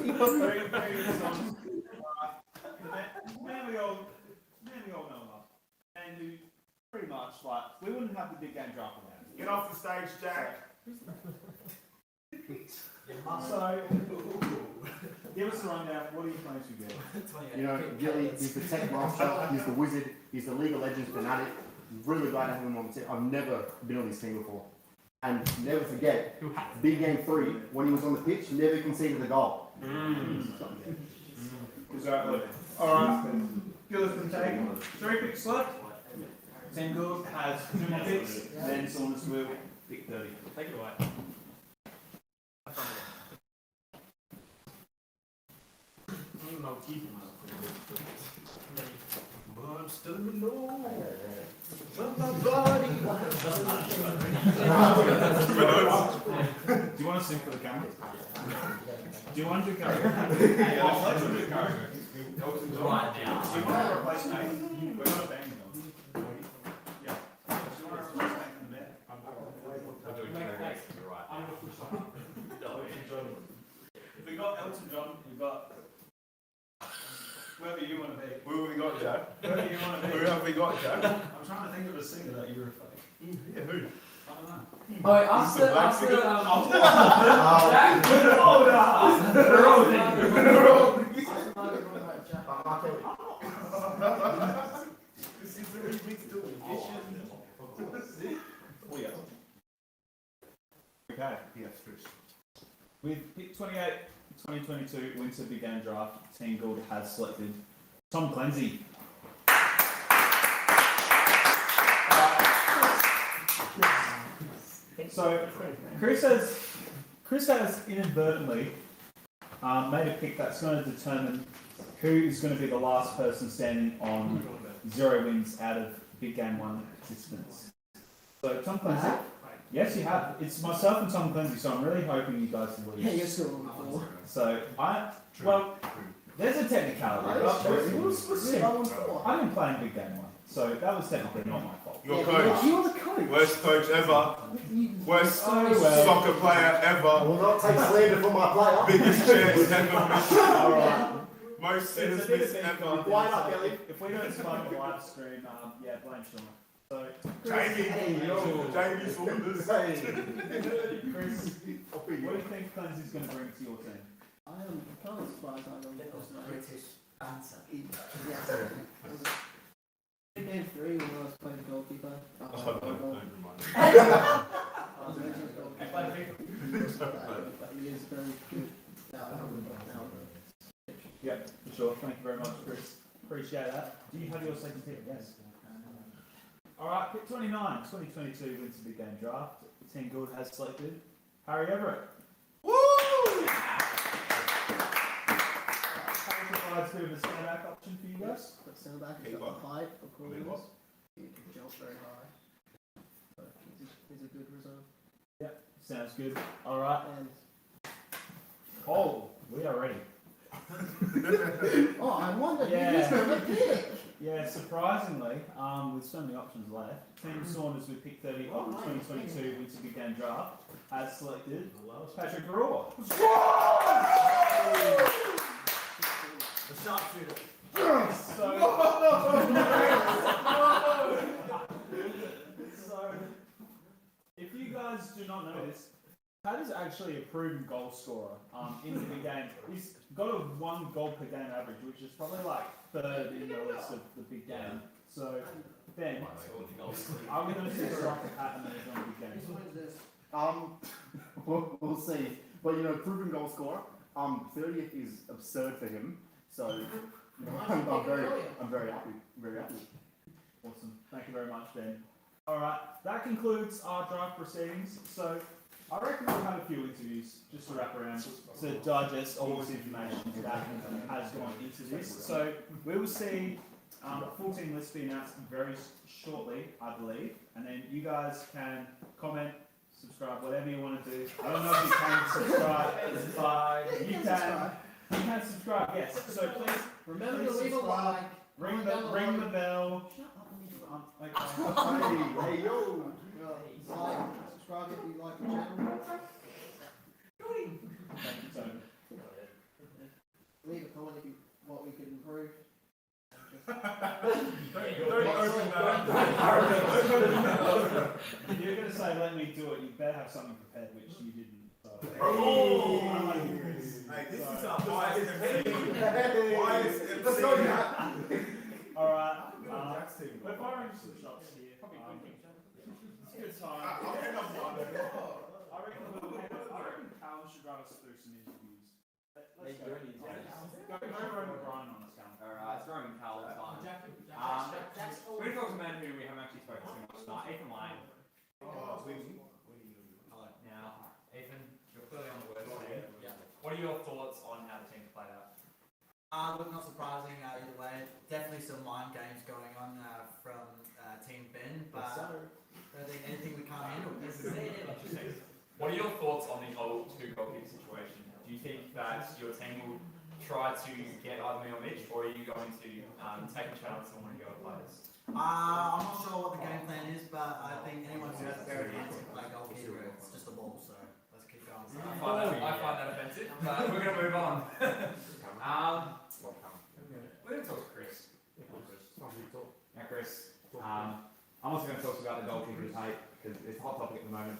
Bring it in. Man we all know him. And who pretty much, like, we wouldn't have the big game draft without him. Get off the stage, Jack. So, give us a rundown. What are you planning to do? You know, Gilly, he's the tech master, he's the wizard, He's the League of Legends fanatic. Really glad to have him on the team. I've never been on this team before. And never forget, big game 3, when he was on the pitch, never conceded a goal. Exactly. Alright, Gillis can take 3 picks left. Team Gillis has 2 more picks, then Saunders will pick 30. Take it away. I'm still in the low. Do you want to sing for the camera? Do you want to do camera? Let's do camera. Right now. Do you want to replace Nate? We're not banging them. Yeah. Do you want to replace Nate in the bed? I'm doing camera. You're right. I'm going to push on. If we got Elton John, we've got whoever you want to be. Who have we got, Joe? Whoever you want to be. Who have we got, Joe? I'm trying to think of a singer that you were fake. Yeah, who? I don't know. Oh, wait, after Okay, yes, Chris. With pick 28, 2022 Winter Big Game Draft, Team Gould has selected Tom Clancy. So Chris has inadvertently made a pick that's going to determine who is going to be the last person standing on 0 wins out of Big Game 1 participants. So Tom Clancy, yes you have. It's myself and Tom Clancy, so I'm really hoping you guys can lose. Yeah, you're still on 4. So there's a technicality. We'll see. I've been playing Big Game 1, so that was technically not my fault. Your coach. You're the coach. Worst coach ever. Worst soccer player ever. I will not take slander from my player. Biggest chance ever missed. Alright. Most sinners missed ever. Why not, Kelly? If we don't smoke the live stream, yeah, blame Sean. So, Jamie. Jamie Saunders. Chris, what do you think Clancy's going to bring to your team? I am kind of surprised I don't get this British answer. Yeah. Big game 3 when I was playing the goalkeeper. I was mentioning the goalkeeper. But he is very good. Yeah, for sure. Thank you very much, Chris. Appreciate that. Do you have your second pick? Yes. Alright, pick 29, 2022 Winter Big Game Draft. Team Gould has selected Harry Everett. Woo! Harry provides a bit of a stand-back option for you guys. But stand-back, he's got the height, of course. He can jump very high. So he's a good reserve. Yep, sounds good. Alright. We are ready. Oh, I wonder Yeah. who's going to pick. Yeah, surprisingly, with so many options left, Team Saunders with pick 30 of the 2022 Winter Big Game Draft has selected Patrick Raw. The sharpshooter. So, if you guys do not know this, Pat is actually a proven goal scorer in the big game. He's got a 1 goal per game average, which is probably like 3rd in the list of the big game. So, Ben, are we going to see a strike at Pat and then on the big game? We'll see. But proven goal scorer. 30th is absurd for him. So I'm very happy. Very happy. Awesome. Thank you very much, Ben. Alright, that concludes our draft proceedings. So I reckon we'll have a few interviews just to wrap around to digest all this information that has gone into this. So we will see a full team list be announced very shortly, I believe. And then you guys can comment, subscribe, whatever you want to do. I don't know if you can subscribe, but you can subscribe, yes. So please remember to leave a like. Ring the bell. Hey yo! Like, subscribe if you like the channel. Leave a comment if you what we could improve. Don't open that. If you're going to say let me do it, you better have something prepared, which you didn't. So. Hey, this is our highest MC. Let's go now. Alright. Jack's team. We're firing some shots here. Probably it's a good time. I reckon Callum should run us through some interviews. Let's go. Go run the grind on us, Callum. Alright, throwing Carl time. We're going to talk to a man who we haven't actually spoken to much tonight, Ethan Lane. Now, Ethan, you're clearly on the word team. Yeah. What are your thoughts on how the team played out? Look, not surprising either way. Definitely some mind games going on from Team Ben, but I think anything we can't handle. What are your thoughts on the whole two goalkeeper situation? Do you think that your team will try to get either me or Mitch, or are you going to take a chance on one of your other players? I'm not sure what the game plan is, but I think anyone who has a pair of hands can play goalkeeper. It's just a ball, so let's keep going. I find that offensive, but we're going to move on. We're going to talk to Chris. Now, Chris, I'm also going to talk about the goalkeeper tape because it's a hot topic at the moment.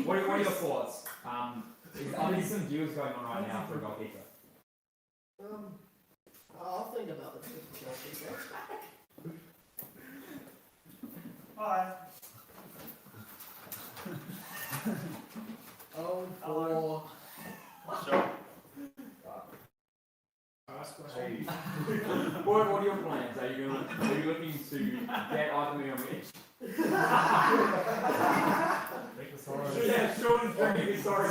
What are your thoughts? Are there some deals going on right now for a goalkeeper? I'll think about the goalkeeper. Hi. Oh, four. Sure. What are your plans? Are you looking to get either me or Mitch? Yeah, Sean is drinking his sorry.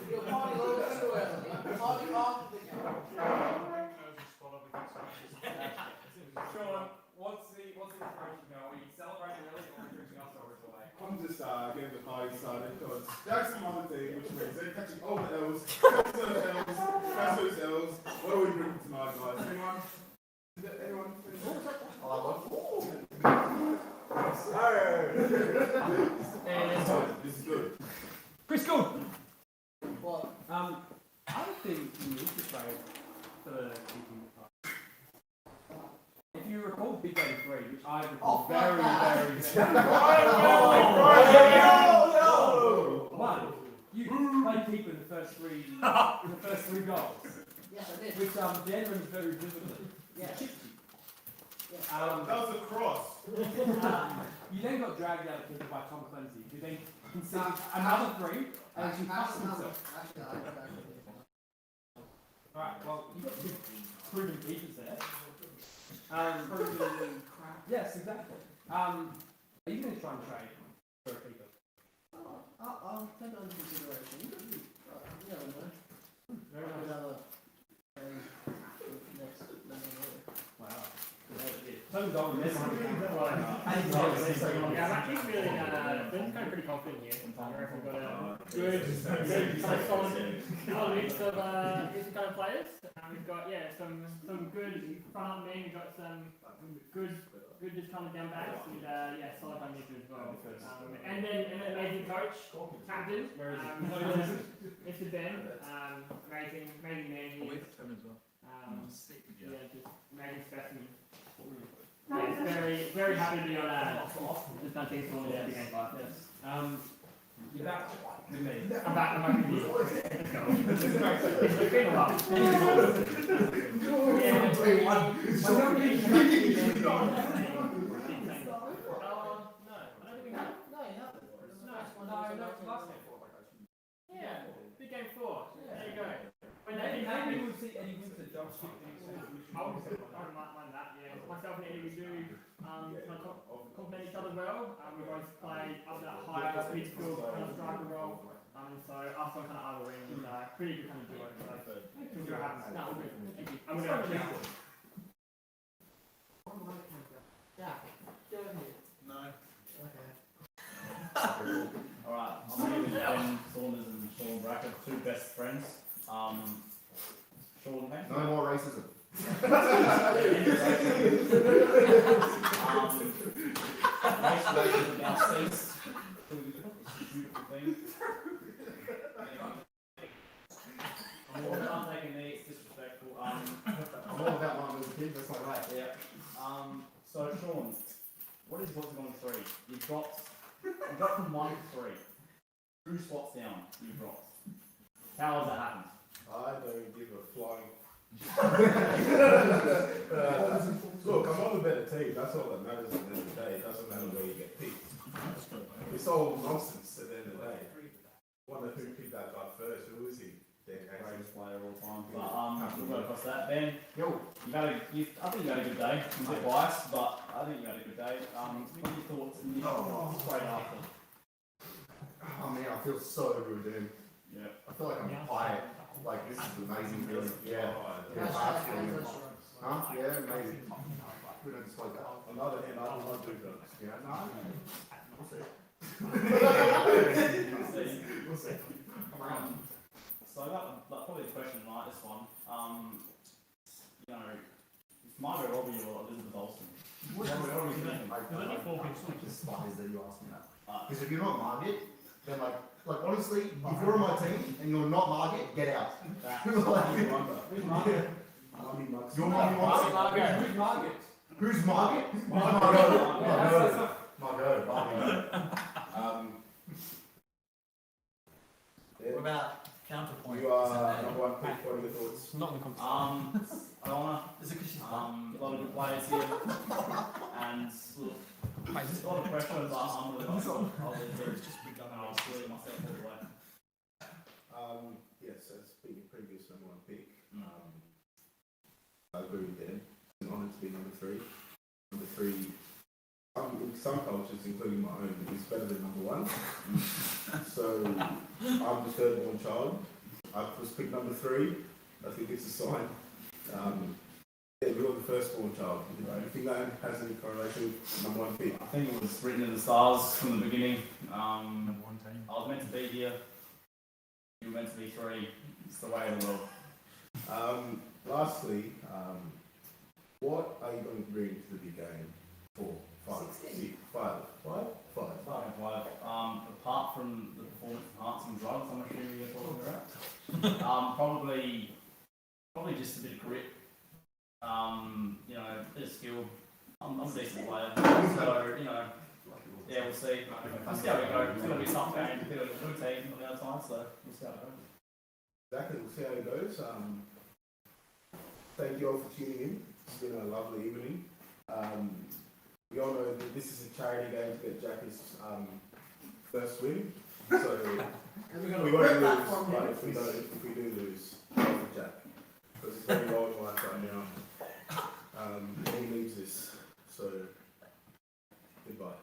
You're party low everywhere. Party off the Sean, what's the approach now? Are we celebrating early or are we drinking afterwards away? I'm just getting the party started because that's the other thing, which means they're catching all the L's, catch those L's. What are we drinking tonight, guys? Anyone? Is there anyone? This is good. Chris, good. What? I think you need to trade for the keeping. If you recall Bkgrnd 3, which I recall very. One, you played keeper in the first three goals. Yes, I did. Which Dan runs very visibly. Yeah. That was a cross. You then got dragged out of keeper by Tom Clancy, who then conceded another 3 and you passed himself. Alright, well, you've got two proven keepers there. Yes, exactly. Are you going to try and trade for a keeper? I'll take it under consideration. You never know. Very nice. Another next level. Wow. Tony's on this one. Yeah, I'm actually feeling, I'm kind of pretty confident here. I reckon we've got a good, solid mix of different kind of players. We've got, some good front up men, we've got some good just kind of down backs, and solid on midfield as well. And then an amazing coach, captain, Mr. Ben, amazing man here. Just amazing specimen. Very, very happy to be on just done things for the game 5. Yes. You're back with me. I'm back with you. Let's go. It's been a while. Yeah, big game 4. There you go. Maybe we'll see Eddie Winter jump ship. I don't mind that, yeah. Myself and Eddie, we do complement each other well. We both play up that high midfield kind of striker role. So us on kind of other wing is pretty good kind of duo. So we'll see what happens. No, we're good. Thank you. I'm going to check. No. Okay. Alright, I'm here with Ben Saunders and Sean Brackett, two best friends. Sean, thanks. No more racism. Racism downstairs. Beautiful thing. I'm taking me, it's disrespectful. I'm all about my little kid, that's not right. Yeah. So Sean, what is what's on 3? You dropped from 1 to 3. 2 spots down, you dropped. How has that happened? I don't give a flying Look, I'm on a better team. That's all that matters at the end of the day. It doesn't matter where you get picked. It's all nonsense at the end of the day. I wonder who picked that guy first. Who is he? Greatest player of all time. But we'll go across that. Ben, I think you had a good day. I'm a bit biased, but I think you had a good day. What are your thoughts straight after? Oh man, I feel so good, dude. Yeah. I feel like I'm high. Like this is an amazing feeling. Yeah. Yeah. Huh? Yeah, amazing. We don't disclose that. On the other hand, I don't want to do drugs. Yeah, no. We'll see. We'll see. So I got probably a question like this one. You know, it's Margaret Robbie or Elizabeth Olsen. What are you thinking? I despise that you asked me that. Because if you're not Margaret, then like honestly, if you're on my team and you're not Margaret, get out. Who's Margaret? Your mommy wants it. Who's Margaret? Who's Margaret? Margot. What about counterpoint? You are number one pick. What are your thoughts? Not in the competition. I wanna. Is it because she's A lot of good players here, and look, there's a lot of pressure, but I'm really not sure. I'll just myself all the way. Yes, as being a previous number one pick, I agree with Dan. It's an honour to be number three. Number three, in some cultures, including my own, is better than number one. So I'm the third born child. I was picked number three. I think it's a sign. Yeah, you're the first born child. Do you think that has any correlation with number one pick? I think it was written in the stars from the beginning. I was meant to be here. You were meant to be three. It's the way of the world. Lastly, what are you going to bring to the big game? 4, 5, 6, 5. Apart from the performance enhancing drugs, I'm assuming you're talking about. Probably just a bit of grit. You know, a bit of skill. I'm a decent player, so yeah, we'll see. We'll see how we go. It's going to be a tough game. We've got a good team on the other side, so we'll see how it goes. Exactly, we'll see how it goes. Thank you all for tuning in. It's been a lovely evening. We all know that this is a charity game to get Jack his first win. So we won't lose, but if we do lose, for Jack. Because it's very low in life right now. He needs this. So goodbye.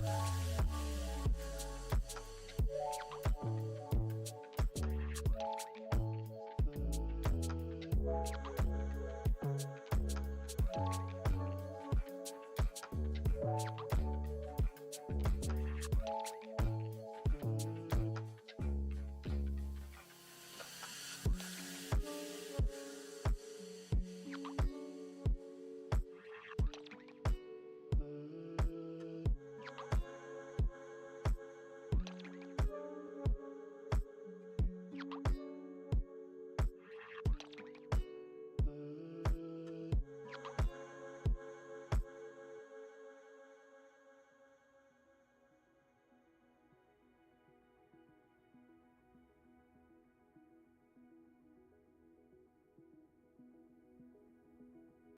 Wow.